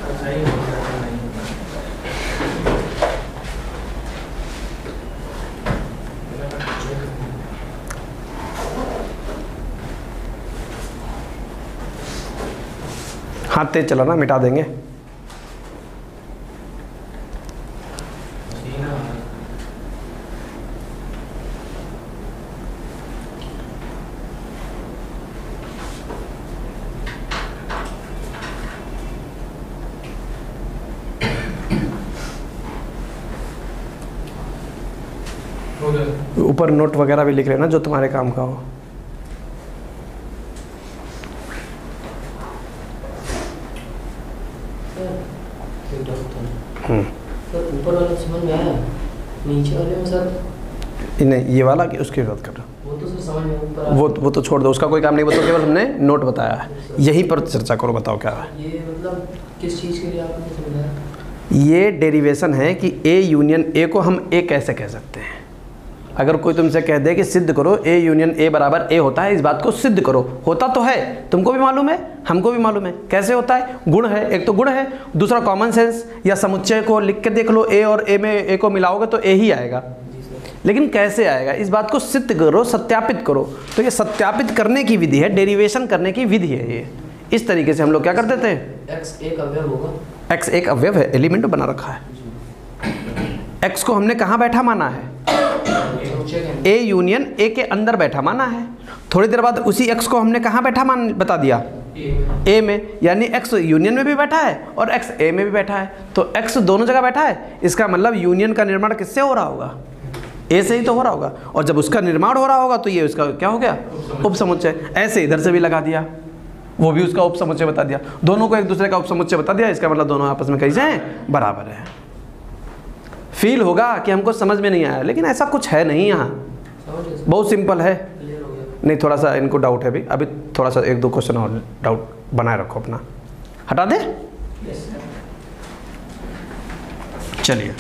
अच्छा ही होता है, नहीं हाथ तेज चला ना, मिटा देंगे। ऊपर नोट वगैरह भी लिख लेना जो तुम्हारे काम का हो। सर ऊपर वाला समझ में आया, नीचे वाले में सर नहीं, ये वाला कि उसकी बात कर रहा हूँ। वो तो सर समझ में ऊपर वो तो छोड़ दो, उसका कोई काम नहीं, वो तो केवल हमने नोट बताया है। यहीं पर चर्चा करो, बताओ क्या है ये मतलब किस चीज़ के लिए आपने समझाया? ये डेरिवेशन है कि ए यूनियन ए को हम ए कैसे कह सकते हैं। अगर कोई तुमसे कह दे कि सिद्ध करो ए यूनियन ए बराबर ए होता है, इस बात को सिद्ध करो, होता तो है, तुमको भी मालूम है, हमको भी मालूम है कैसे होता है। गुण है, एक तो गुण है, दूसरा कॉमन सेंस या समुच्चय को लिख के देख लो, ए और ए में ए को मिलाओगे तो ए ही आएगा। लेकिन कैसे आएगा, इस बात को सिद्ध करो, सत्यापित करो। तो ये सत्यापित करने की विधि है, डेरिवेशन करने की विधि है ये। इस तरीके से हम लोग क्या करते थे। x एक अवयव होगा, x एक अवयव है, एलिमेंट बना रखा है। x को हमने कहाँ बैठा माना है, ए यूनियन ए के अंदर बैठा माना है। थोड़ी देर बाद उसी x को हमने कहाँ बैठा मान बता दिया, ए में, यानी x यूनियन में भी बैठा है और x ए में भी बैठा है। तो x दोनों जगह बैठा है, इसका मतलब यूनियन का निर्माण किससे हो रहा होगा, ए से ही तो हो रहा होगा। और जब उसका निर्माण हो रहा होगा तो ये उसका क्या हो गया, उपसमुच्चय। ऐसे इधर से भी लगा दिया, वो भी उसका उपसमुच्चय बता दिया, दोनों को एक दूसरे का उपसमुच्चय बता दिया, इसका मतलब दोनों आपस में कैसे हैं, बराबर है। फील होगा कि हमको समझ में नहीं आया, लेकिन ऐसा कुछ है नहीं, यहाँ बहुत सिंपल है। नहीं, थोड़ा सा इनको डाउट है अभी थोड़ा सा 1-2 क्वेश्चन और डाउट बनाए रखो अपना, हटा दे। चलिए,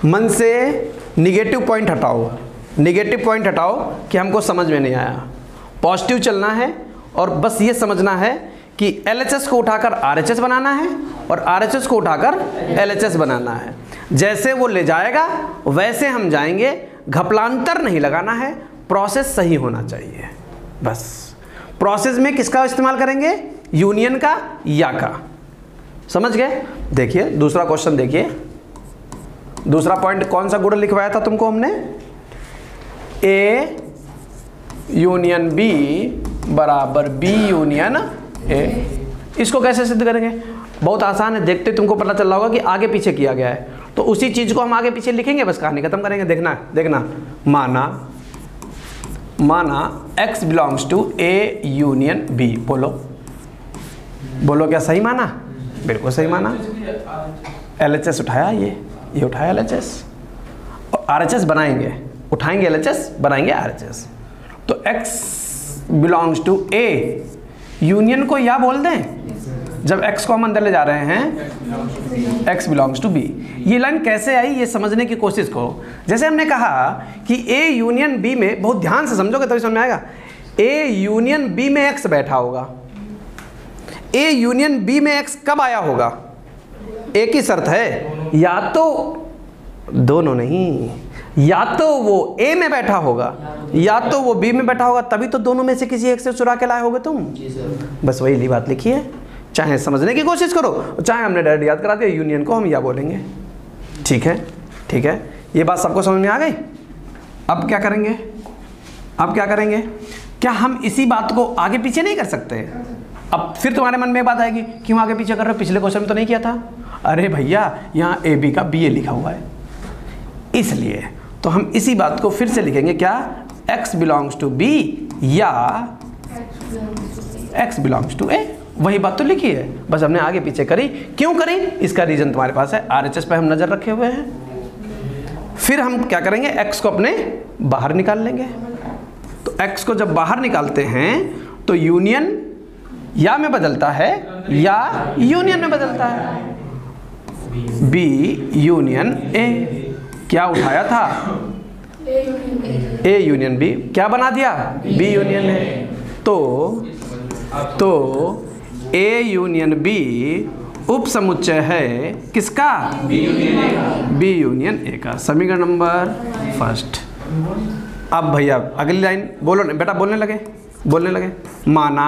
मन से निगेटिव पॉइंट हटाओ, निगेटिव पॉइंट हटाओ कि हमको समझ में नहीं आया। पॉजिटिव चलना है और बस ये समझना है कि LHS को उठाकर RHS बनाना है और RHS को उठाकर LHS बनाना है। जैसे वो ले जाएगा वैसे हम जाएंगे, घपलांतर नहीं लगाना है, प्रोसेस सही होना चाहिए बस। प्रोसेस में किसका इस्तेमाल करेंगे, यूनियन का या का, समझ गए। देखिए दूसरा क्वेश्चन, देखिए दूसरा पॉइंट कौन सा गुण लिखवाया था तुमको हमने, ए यूनियन बी बराबर बी यूनियन ए। इसको कैसे सिद्ध करेंगे, बहुत आसान है, देखते तुमको पता चल रहा होगा कि आगे पीछे किया गया है। तो उसी चीज को हम आगे पीछे लिखेंगे, बस कहानी खत्म करेंगे। देखना माना x belongs to A union B. बोलो क्या सही माना, बिल्कुल सही माना। LHS उठाया, ये उठाया LHS और RHS बनाएंगे, उठाएंगे LHS बनाएंगे RHS। तो x belongs to A, union को या बोल दें, जब x को हम अंदर ले जा रहे हैं, x बिलोंग्स टू b। ये लाइन कैसे आई ये समझने की कोशिश करो। जैसे हमने कहा कि a यूनियन b में, बहुत ध्यान से समझोगे तभी समझ में आएगा, a यूनियन b में x बैठा होगा। a यूनियन b में x कब आया होगा, एक ही शर्त है, या तो दोनों नहीं, या तो वो a में बैठा होगा या तो वो b में बैठा होगा, तभी तो दोनों में से किसी एक से चुरा के लाए होगे तुम। बस वही बात लिखी है, चाहे समझने की कोशिश करो, चाहे हमने डायरेक्ट याद करा दिया, यूनियन को हम या बोलेंगे। ठीक है, ये बात सबको समझ में आ गई। अब क्या करेंगे, क्या हम इसी बात को आगे पीछे नहीं कर सकते। अब फिर तुम्हारे मन में एक बात आएगी, क्यों आगे पीछे कर रहे हो, पिछले क्वेश्चन में तो नहीं किया था। अरे भैया यहाँ ए बी का BA लिखा हुआ है, इसलिए तो हम इसी बात को फिर से लिखेंगे, क्या, x बिलोंग्स टू b या x बिलोंग्स टू a। वही बात तो लिखी है, बस हमने आगे पीछे करी। क्यों करी, इसका रीजन तुम्हारे पास है, RHS पे हम नजर रखे हुए हैं। फिर हम क्या करेंगे, x को अपने बाहर निकाल लेंगे। तो x को जब बाहर निकालते हैं तो यूनियन या में बदलता है या यूनियन में बदलता है। B यूनियन A, क्या उठाया था, A यूनियन B, क्या बना दिया, B यूनियन A। तो A यूनियन B उप समुच्चय है किसका, B यूनियन A का। समीकरण नंबर फर्स्ट। अब भैया अगली लाइन बोलो बेटा, बोलने लगे। माना,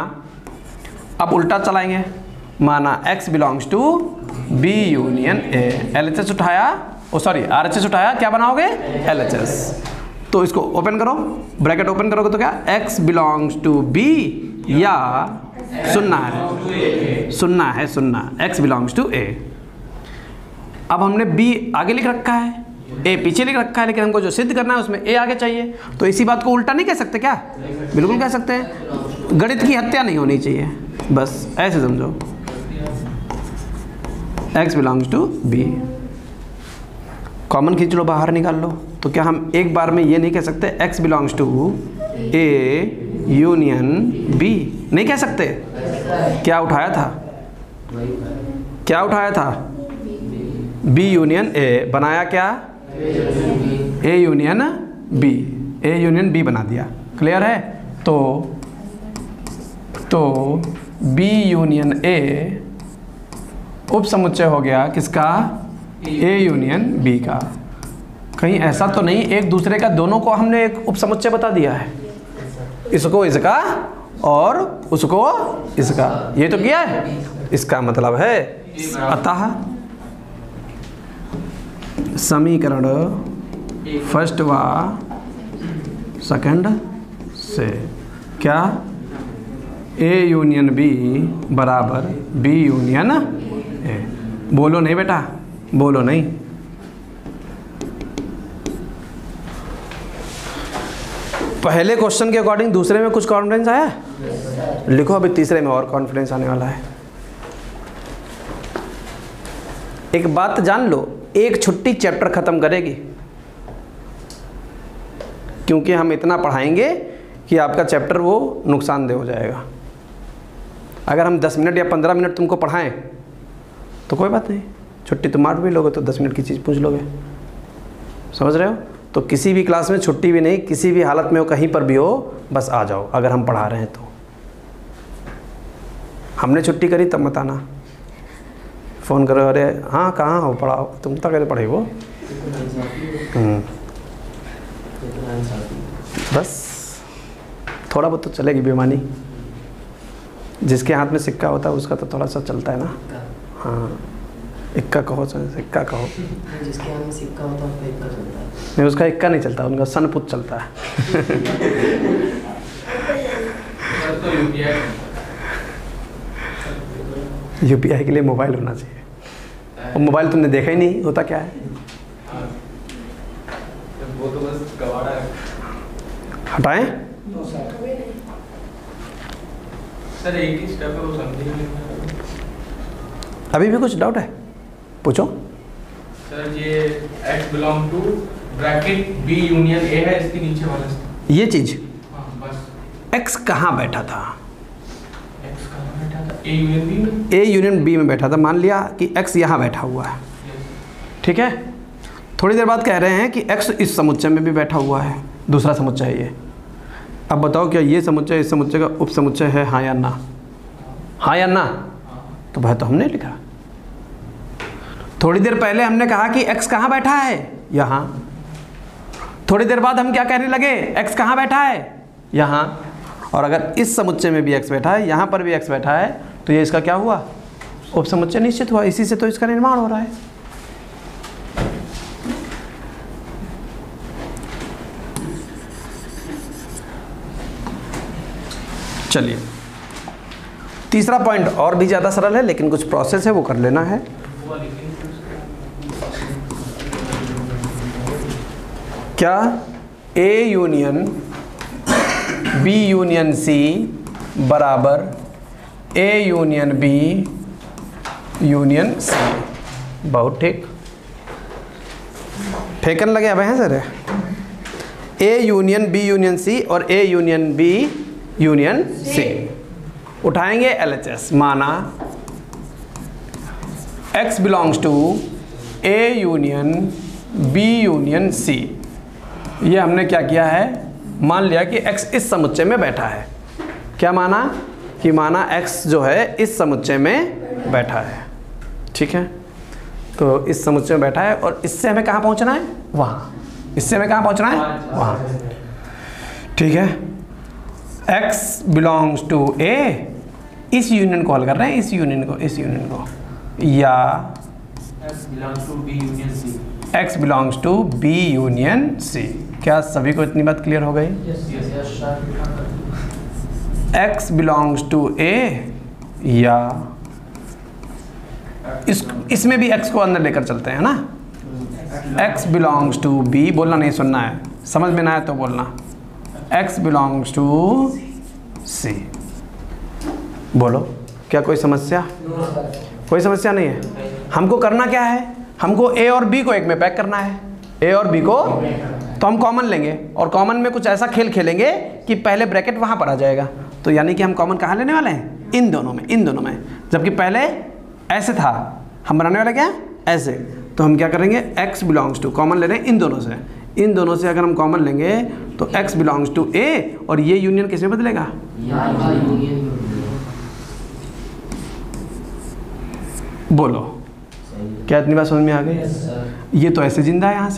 अब उल्टा चलाएंगे, माना x belongs to B union A। LHS उठाया, RHS उठाया, क्या बनाओगे, LHS। तो इसको ओपन करो, ब्रैकेट ओपन करोगे तो क्या, x बिलोंग्स टू B या सुनना है, x बिलोंग्स टू A। अब हमने B आगे लिख रखा है, A पीछे लिख रखा है, लेकिन हमको जो सिद्ध करना है उसमें A आगे चाहिए। तो इसी बात को उल्टा नहीं कह सकते क्या, बिल्कुल कह सकते हैं। गणित की हत्या नहीं होनी चाहिए, बस ऐसे समझो, x belongs to B। Common खींच लो, बाहर निकाल लो। तो क्या हम एक बार में ये नहीं कह सकते x belongs to A union B, नहीं कह सकते। क्या उठाया था, B यूनियन A, बनाया क्या, A यूनियन B बना दिया। क्लियर है। तो B यूनियन A उप समुच्चय हो गया किसका, A यूनियन B का। कहीं ऐसा तो नहीं एक दूसरे का, दोनों को हमने एक उप समुच्चय बता दिया है, इसको इसका और उसको इसका, ये तो किया है। इसका मतलब है अतः समीकरण फर्स्ट व सेकंड से क्या, A यूनियन B बराबर B यूनियन A। बोलो नहीं बेटा, बोलो नहीं। पहले क्वेश्चन के अकॉर्डिंग दूसरे में कुछ कॉन्फिडेंस आया, लिखो अभी तीसरे में और कॉन्फिडेंस आने वाला है। एक बात जान लो, एक छुट्टी चैप्टर खत्म करेगी, क्योंकि हम इतना पढ़ाएंगे कि आपका चैप्टर वो नुकसानदेह हो जाएगा। अगर हम 10 मिनट या 15 मिनट तुमको पढ़ाएं तो कोई बात नहीं, छुट्टी तुम मार भी लोगे तो 10 मिनट की चीज़ पूछ लोगे, समझ रहे हो। तो किसी भी क्लास में छुट्टी भी नहीं, किसी भी हालत में हो, कहीं पर भी हो, बस आ जाओ। अगर हम पढ़ा रहे हैं तो हमने छुट्टी करी तब मत आना, फ़ोन करो, अरे हाँ कहाँ हो, पढ़ाओ, तुम तक कैसे पढ़े वो। बस थोड़ा बहुत तो चलेगी बेईमानी, जिसके हाथ में सिक्का होता है उसका तो थोड़ा सा चलता है ना। हाँ, इक्का कहो, सिक्का कहो। जिसके हाथ में सिक्का होता है उसका इक्का चलता है। नहीं, उसका इक्का नहीं चलता, उनका सनपुत चलता है। यूपीआई के लिए मोबाइल होना चाहिए, और मोबाइल तुमने देखा ही नहीं होता क्या है। वो तो बस गवाड़ा है। हटाएं सर, एक ही स्टेप है, वो समझे ही नहीं। अभी भी कुछ डाउट है, पूछो। सर ये x belong to bracket B union A है, इसके नीचे वाला ये चीज हाँ बस। x कहाँ बैठा था, x कहाँ बैठा था, A यूनियन B में। A यूनियन B में बैठा था। मान लिया कि x यहाँ बैठा हुआ है, ठीक है। थोड़ी देर बाद कह रहे हैं कि x इस समुच्चय में भी बैठा हुआ है, दूसरा समुच्चय है ये। अब बताओ क्या ये समुच्चय इस समुच्चय का उप समुच्चय है, हाँ या ना, हाँ या ना। तो भाई तो हमने लिखा, थोड़ी देर पहले हमने कहा कि x कहाँ बैठा है, यहाँ। थोड़ी देर बाद हम क्या कहने लगे, x कहाँ बैठा है, यहाँ। और अगर इस समुच्चय में भी x बैठा है, यहाँ पर भी x बैठा है, तो ये इसका क्या हुआ, उप समुच्चय निश्चित हुआ। इसी से तो इसका निर्माण हो रहा है। चलिए, तीसरा पॉइंट और भी ज़्यादा सरल है, लेकिन कुछ प्रोसेस है वो कर लेना है। क्या A union B union C बराबर A union B union C। बहुत ठीक। फेंकन लगे अब हैं sir. A union B union C और A union B union C उठाएंगे LHS। माना x belongs to A union B union C. ये हमने क्या किया है, मान लिया कि x इस समुच्चय में बैठा है। क्या माना कि माना x जो है इस समुच्चय में बैठा है। ठीक है, तो इस समुच्चय में बैठा है और इससे हमें कहाँ पहुँचना है, वहाँ। इससे हमें कहाँ पहुँचना है, वहाँ। ठीक है, x बिलोंग्स टू a, इस यूनियन को हल कर रहे हैं, इस यूनियन को, या x belongs to B union C। x belongs to B union C। क्या सभी को इतनी बात क्लियर हो गई? x बिलोंग्स टू A या इसमें भी x को अंदर लेकर चलते हैं ना। x बिलोंग्स टू B, बोलना नहीं सुनना है, समझ में ना आए तो बोलना। x belongs to C। बोलो, क्या कोई समस्या? कोई समस्या नहीं है। हमको करना क्या है, हमको a और b को एक में पैक करना है। a और b को तो हम कॉमन लेंगे और कॉमन में कुछ ऐसा खेल खेलेंगे कि पहले ब्रैकेट वहाँ पर आ जाएगा। तो यानी कि हम कॉमन कहाँ लेने वाले हैं, इन दोनों में। जबकि पहले ऐसे था, हम बनाने वाले क्या ऐसे। तो हम क्या करेंगे, x बिलोंग्स टू, कॉमन ले रहे हैं इन दोनों से अगर हम कॉमन लेंगे तो x बिलोंग्स टू a और ये यूनियन किस में बदलेगा, बोलो क्या इतनी बात समझ में आ गई? ये तो ऐसे जिंदा है, यहाँ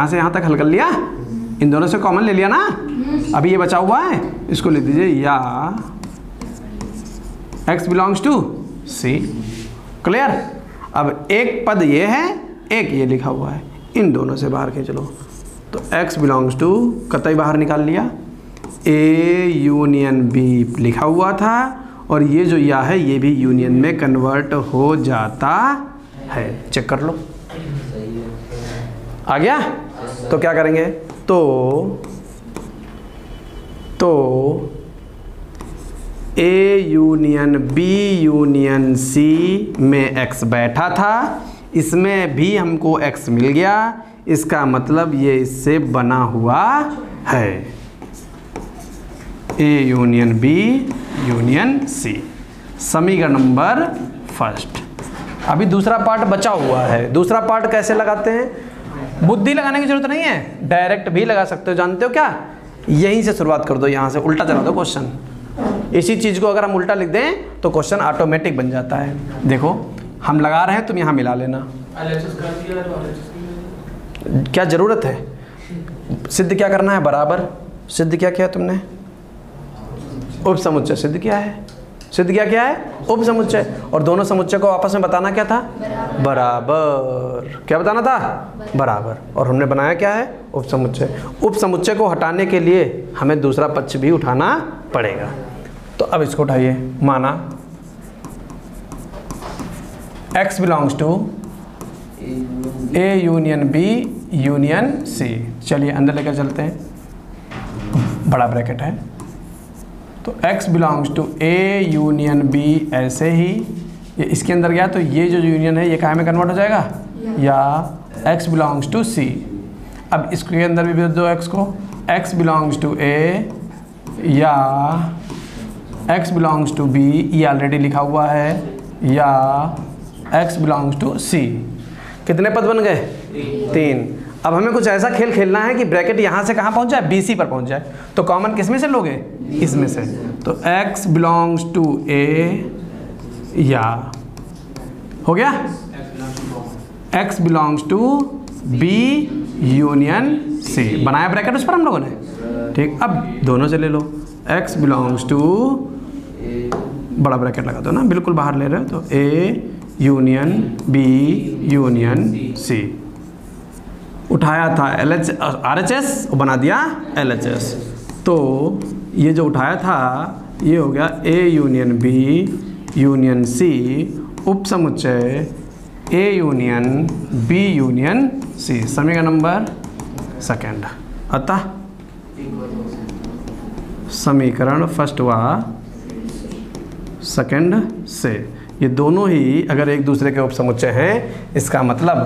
से यहाँ तक हल कर लिया, इन दोनों से कॉमन ले लिया ना। अभी ये बचा हुआ है, इसको लिख दीजिए, या x belongs to C। Clear? अब एक पद ये है, एक ये लिखा हुआ है, इन दोनों से बाहर खींच लो। तो x बिलोंग्स टू कतई बाहर निकाल लिया, A यूनियन B लिखा हुआ था और ये जो या है ये भी यूनियन में कन्वर्ट हो जाता है। चेक कर लो, आ गया? तो क्या करेंगे, तो A union B union C में x बैठा था, इसमें भी हमको x मिल गया। इसका मतलब ये इससे बना हुआ है, A union B union C। समीकरण नंबर फर्स्ट। अभी दूसरा पार्ट बचा हुआ है। दूसरा पार्ट कैसे लगाते हैं, बुद्धि लगाने की जरूरत नहीं है, डायरेक्ट भी लगा सकते हो। जानते हो क्या, यहीं से शुरुआत कर दो, यहाँ से उल्टा चला दो क्वेश्चन। इसी चीज़ को अगर हम उल्टा लिख दें तो क्वेश्चन ऑटोमेटिक बन जाता है। देखो हम लगा रहे हैं, तुम यहाँ मिला लेना। क्या ज़रूरत है, सिद्ध क्या करना है, बराबर। सिद्ध क्या किया तुमने, उपसमुच्चय सिद्ध किया है। सिद्ध क्या किया है, उपसमुच्चय। और दोनों समुच्चय को आपस में बताना क्या था, बराबर। क्या बताना था, बराबर। और हमने बनाया क्या है, उपसमुच्चय। उपसमुच्चय को हटाने के लिए हमें दूसरा पक्ष भी उठाना पड़ेगा। तो अब इसको उठाइए, माना x belongs to A union B union C। चलिए अंदर लेकर चलते हैं, बड़ा ब्रैकेट है। तो x belongs to A union B, ऐसे ही ये इसके अंदर गया तो ये जो यूनियन है ये कहाँ में कन्वर्ट हो जाएगा, या x बिलोंग्स टू C। अब इसके अंदर भी भेज दो x को, x बिलोंग्स टू A या x बिलोंग्स टू B, ये ऑलरेडी लिखा हुआ है, या x बिलोंग्स टू C। कितने पद बन गए, 3। अब हमें कुछ ऐसा खेल खेलना है कि ब्रैकेट यहाँ से कहाँ पहुँच जाए, BC पर पहुँच जाए। तो कॉमन किस में से लोगे, इसमें से। तो x बिलोंग्स टू A या हो गया, x belongs to B union C। बनाया ब्रैकेट उस पर हम लोगों ने, ठीक। अब दोनों से ले लो, x बिलोंग्स टू, बड़ा ब्रैकेट लगा दो ना, बिल्कुल बाहर ले रहे हो। तो A union B union C। उठाया था RHS और बना दिया LHS। तो ये जो उठाया था ये हो गया A union B union C उपसमुच्चय A union B union C। समीकरण नंबर सेकंड। अतः समीकरण फर्स्ट व सेकंड से ये दोनों ही अगर एक दूसरे के उपसमुच्चय हैं, इसका मतलब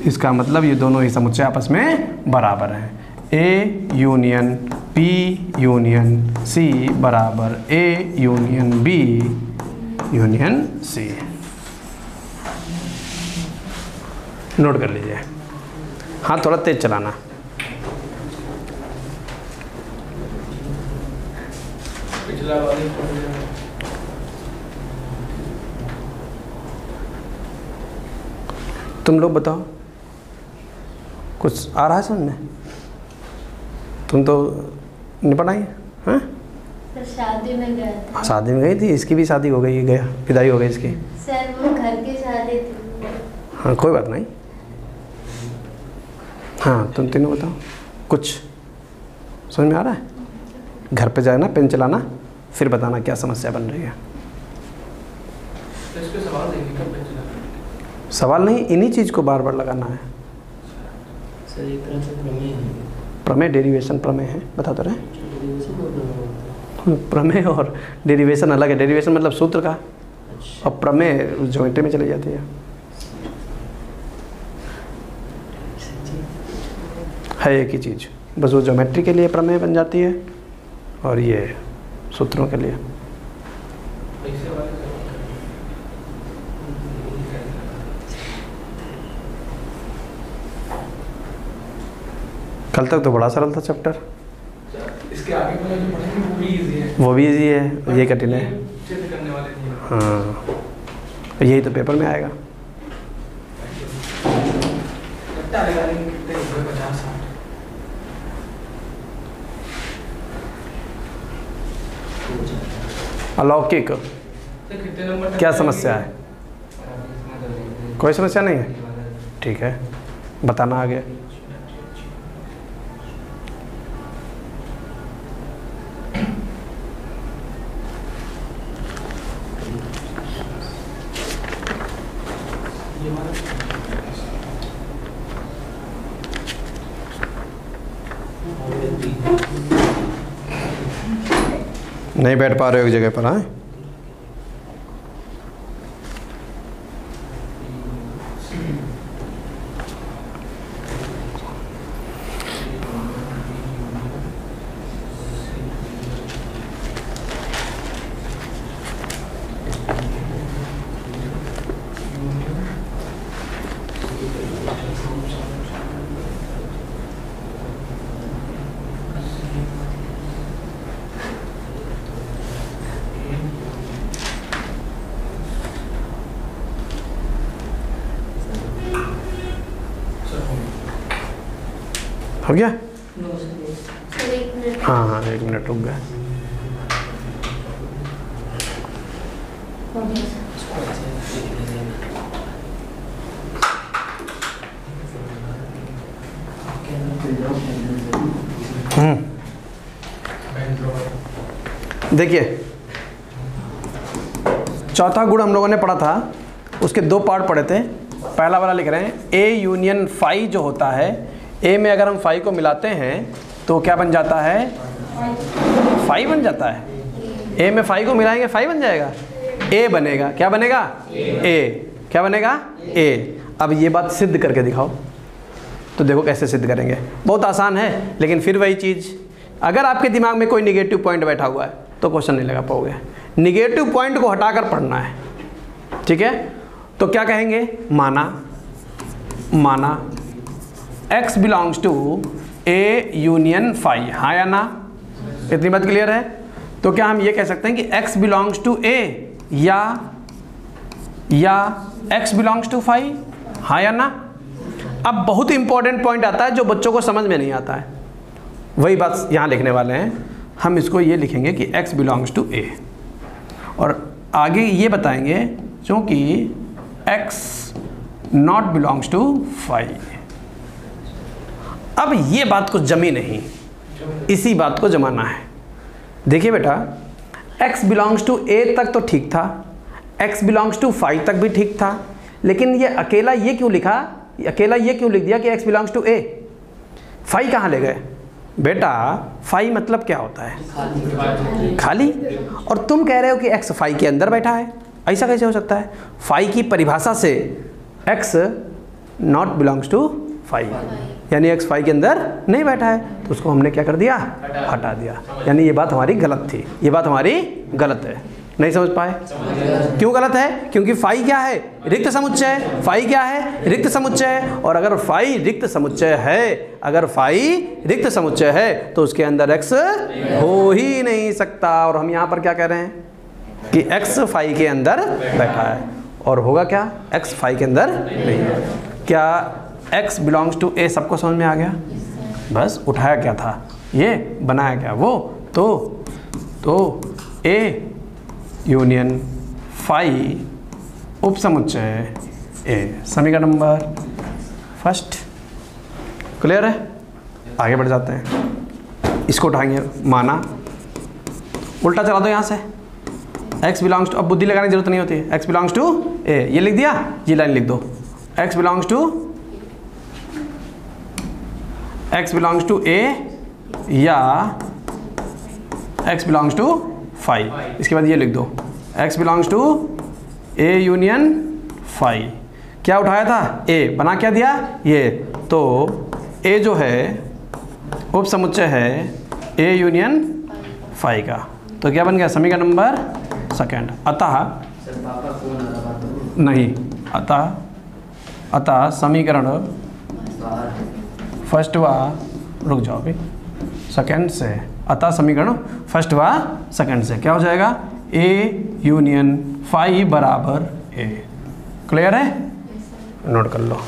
इसका मतलब ये दोनों ही समुच्चय आपस में बराबर हैं। A union P union C बराबर A union B union C. Note कर लीजिए। हाँ, थोड़ा तेज चलाना। पिछला वाले तुम लोग बताओ, कुछ आ रहा है समझ में? तुम तो निपट आई हैं? सर शादी में गया था। शादी में गई थी, इसकी भी शादी हो गई, गया विदाई हो गई इसकी। सर वो घर की शादी थी। हाँ कोई बात नहीं। हाँ तुम तीनों बताओ, कुछ समझ में आ रहा है? घर पे जाना, पेन चलाना, फिर बताना क्या समस्या बन रही है। तो इसके सवाल देंगे कब पेन चलाना? सवाल नहीं, इन्हीं चीज़ को बार बार लगाना है। सर एक तरह से प्रमेय है। प्रमेय डेरिवेशन प्रमेय है, बता तो रहे। डेरिवेशन और प्रमेय होता है। प्रमेय और डेरिवेशन अलग है। डेरिवेशन मतलब सूत्र का, अच्छा। और प्रमेय ज्योमेट्री में चली जाती है एक ही चीज़, बस वो ज्योमेट्री के लिए प्रमेय बन जाती है और ये सूत्रों के लिए। पैसे वाले कल तक तो बड़ा सरल था चैप्टर, इसके आगे वाला जो पढ़ेंगे वो भी इजी है। वो भी इजी है, ये कठिन है। चित्र करने वाले नहीं है। हाँ, यही तो पेपर में आएगा। लगता है लगाने में कितने रुपए? 50-60। अलौकिक, तो कितने नंबर तक क्या समस्या है? कोई समस्या नहीं है, ठीक है, बताना आगे। नहीं बैठ पा रहे हो एक जगह पर? हाँ, हो गया? सर एक मिनट। हाँ हाँ, एक मिनट रुक गया। हो गया सर। देखिए, चौथा गुण हम लोगों ने पढ़ा था, उसके दो पार्ट पढ़े थे। पहला वाला लिख रहे हैं, ए यूनियन फाई जो होता है, ए में अगर हम फाई को मिलाते हैं तो क्या बन जाता है? फाई बन जाता है। ए में फाई को मिलाएंगे, फाई बन जाएगा, ए बनेगा। क्या बनेगा? ए। क्या बनेगा? ए। अब ये बात सिद्ध करके दिखाओ। तो देखो कैसे सिद्ध करेंगे, बहुत आसान है, लेकिन फिर वही चीज़, अगर आपके दिमाग में कोई निगेटिव पॉइंट बैठा हुआ है तो क्वेश्चन नहीं लगा पाओगे। निगेटिव पॉइंट को हटाकर पढ़ना है, ठीक है? तो क्या कहेंगे? माना x belongs to A union phi, हाँ या ना? इतनी बात क्लियर है? तो क्या हम ये कह सकते हैं कि x बिलोंग्स टू ए या x बिलोंग्स टू फाई, हाँ या ना? अब बहुत इंपॉर्टेंट पॉइंट आता है जो बच्चों को समझ में नहीं आता है, वही बात यहाँ लिखने वाले हैं। हम इसको ये लिखेंगे कि x बिलोंग्स टू ए, और आगे ये बताएंगे क्योंकि x not belongs to phi. अब ये बात को जमी नहीं, इसी बात को जमाना है। देखिए बेटा, x बिलोंग्स टू ए तक तो ठीक था, x बिलोंग्स टू फाई तक भी ठीक था, लेकिन ये अकेला ये क्यों लिखा, अकेला ये क्यों लिख दिया कि x belongs to A? Phi कहाँ ले गए? बेटा फाई मतलब क्या होता है? खाली। और तुम कह रहे हो कि x फाई के अंदर बैठा है, ऐसा कैसे हो सकता है? फाई की परिभाषा से x not belongs to phi, यानी x फाई के अंदर नहीं बैठा है, तो उसको हमने क्या कर दिया, हटा दिया। यानी ये बात हमारी गलत थी, ये बात हमारी गलत है। नहीं समझ पाए? क्यों गलत है? क्योंकि फाई क्या है, रिक्त समुच्चय। फाई क्या है, रिक्त समुच्चय। और अगर फाई रिक्त समुच्चय है, अगर फाई रिक्त समुच्चय है तो उसके अंदर x हो ही नहीं सकता। और हम यहाँ पर क्या कह रहे हैं कि x फाई के अंदर बैठा है, और होगा क्या, x फाई के अंदर नहीं है। क्या x बिलोंग्स टू a सबको समझ में आ गया? बस उठाया क्या था, ये बनाया क्या वो, तो a यूनियन फाई उप समुच्चय ए, समीकरण नंबर फर्स्ट। क्लियर है? आगे बढ़ जाते हैं, इसको उठाएंगे, माना उल्टा चला दो यहाँ से, x बिलोंग्स टू, अब बुद्धि लगाने की जरूरत नहीं होती है, x बिलोंग्स टू ए, ये लिख दिया, ये लाइन लिख दो, x बिलोंग्स टू ए या x बिलोंग्स टू फाई। इसके बाद ये लिख दो, x belongs to A union phi. क्या उठाया था, a, बना क्या दिया ये, तो a जो है उप समुच्चय है a यूनियन फाई का, तो क्या बन गया, समीकरण नंबर सेकंड। नहीं, अतः समीकरण फर्स्ट व, रुक जाओ अभी, सेकंड से, अतः समीकरण फर्स्ट व सेकंड से क्या हो जाएगा, a यूनियन फाई बराबर a। क्लियर है? नोट कर लो।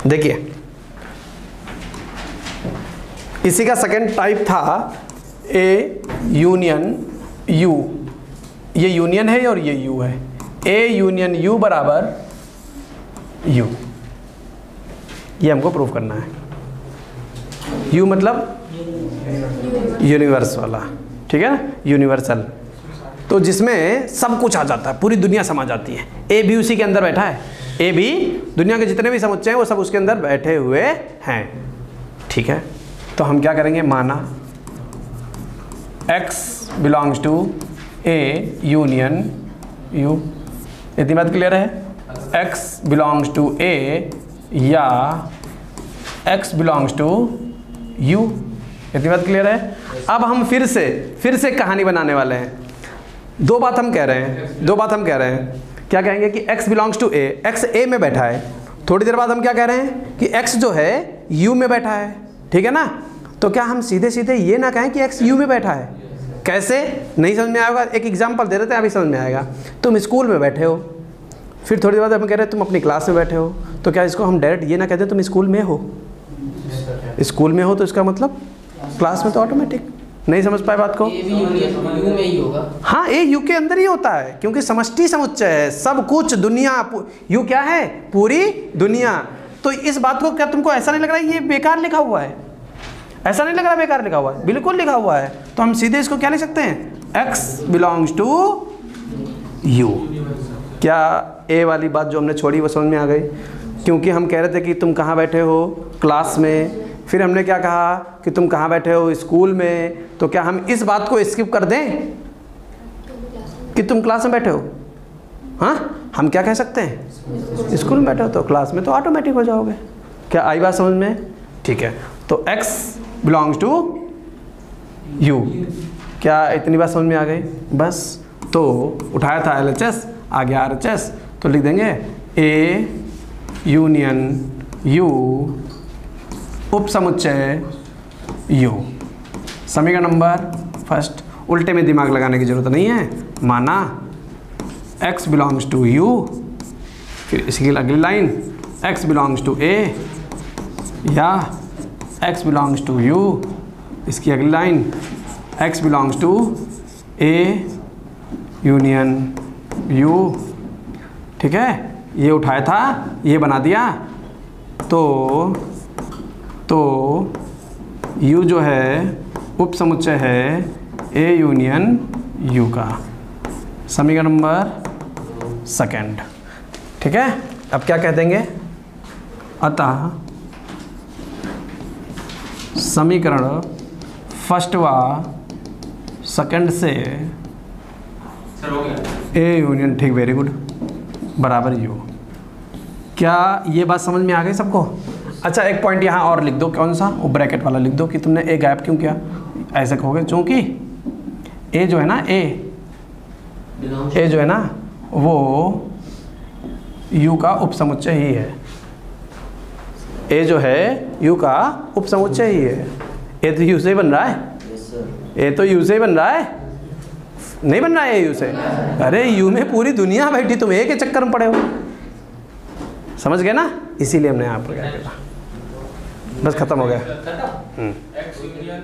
देखिए, इसी का सेकंड टाइप था ए यूनियन यू, ये यूनियन है और ये यू है, ए यूनियन यू बराबर यू, ये हमको प्रूव करना है। यू मतलब यूनिवर्स वाला, ठीक है ना, यूनिवर्सल, तो जिसमें सब कुछ आ जाता है, पूरी दुनिया समा जाती है। ए भी उसी के अंदर बैठा है, ए भी, दुनिया के जितने भी समुच्चय हैं वो सब उसके अंदर बैठे हुए हैं, ठीक है। तो हम क्या करेंगे, माना x belongs to A union U, इतनी बात क्लियर है। x बिलोंग्स टू ए या x बिलोंग्स टू यू, इतनी बात क्लियर है। अब हम फिर से कहानी बनाने वाले हैं। दो बात हम कह रहे हैं, क्या कहेंगे कि x belongs to A, x A में बैठा है। थोड़ी देर बाद हम क्या कह रहे हैं कि x जो है u में बैठा है, ठीक है ना। तो क्या हम सीधे ये ना कहें कि x u में बैठा है? कैसे, नहीं समझ में आएगा। एक एग्जांपल दे देते हैं, अभी समझ में आएगा। तुम स्कूल में बैठे हो, फिर थोड़ी देर बाद हम कह रहे हैं तुम अपनी क्लास में बैठे हो, तो क्या इसको हम डायरेक्ट ये ना कहते तुम स्कूल में हो? स्कूल में हो तो इसका मतलब क्लास में तो ऑटोमेटिक। नहीं समझ पाए बात को? ए भी यू में ही होगा। हाँ, ए यू के अंदर ही होता है, क्योंकि समष्टि समुच्चय है, सब कुछ दुनिया, यू क्या है, पूरी दुनिया। तो इस बात को क्या तुमको ऐसा नहीं लग रहा है ये बेकार लिखा हुआ है? ऐसा नहीं लग रहा बेकार लिखा हुआ है, बिल्कुल लिखा हुआ है। तो हम सीधे इसको क्या लिख सकते हैं, x बिलोंग्स टू यू। क्या ए वाली बात जो हमने छोड़ी वो समझ में आ गई? क्योंकि हम कह रहे थे कि तुम कहाँ बैठे हो, क्लास में, फिर हमने क्या कहा कि तुम कहाँ बैठे हो, स्कूल में। तो क्या हम इस बात को स्किप कर दें कि तुम क्लास में बैठे हो? हाँ, हम क्या कह सकते हैं, स्कूल में बैठे हो, तो क्लास में तो ऑटोमेटिक हो जाओगे। क्या आई बात समझ में? ठीक है, तो x बिलोंग्स टू u। क्या इतनी बात समझ में आ गई? बस, तो उठाया था LHS, आ गया RHS, तो लिख देंगे A यूनियन U उपसमुच्चय U। समीकरण नंबर फर्स्ट। उल्टे में दिमाग लगाने की जरूरत नहीं है। माना x बिलोंग्स टू u, फिर इसकी अगली line x belongs to a, या x बिलोंग्स टू u, इसकी अगली line x belongs to a union u। ठीक है, ये उठाया था, ये बना दिया। तो u जो है उपसमुच्चय है a यूनियन u का। समीकरण नंबर सेकंड। ठीक है, अब क्या कह देंगे? अतः समीकरण फर्स्ट व सेकंड से सर हो गया। ए यूनियन, ठीक, वेरी गुड, बराबर यू। क्या ये बात समझ में आ गई सबको? अच्छा, एक पॉइंट यहाँ और लिख दो। कौन सा? वो ब्रैकेट वाला लिख दो कि तुमने ए गायब क्यों किया। ऐसे कहोगे क्योंकि ए जो है ना, ए जो है ना, वो यू का उपसमुच्चय ही है। ए जो है यू का उपसमुच्चय ही है। ए तो यू से ही बन रहा है। ए तो यू से ही बन रहा है, नहीं बन रहा है यू से? अरे यू में पूरी दुनिया बैठी, तुम ए के चक्कर में पड़े हो। समझ गए ना? इसीलिए हमने यहाँ पर क्या किया, बस खत्म हो गया। X union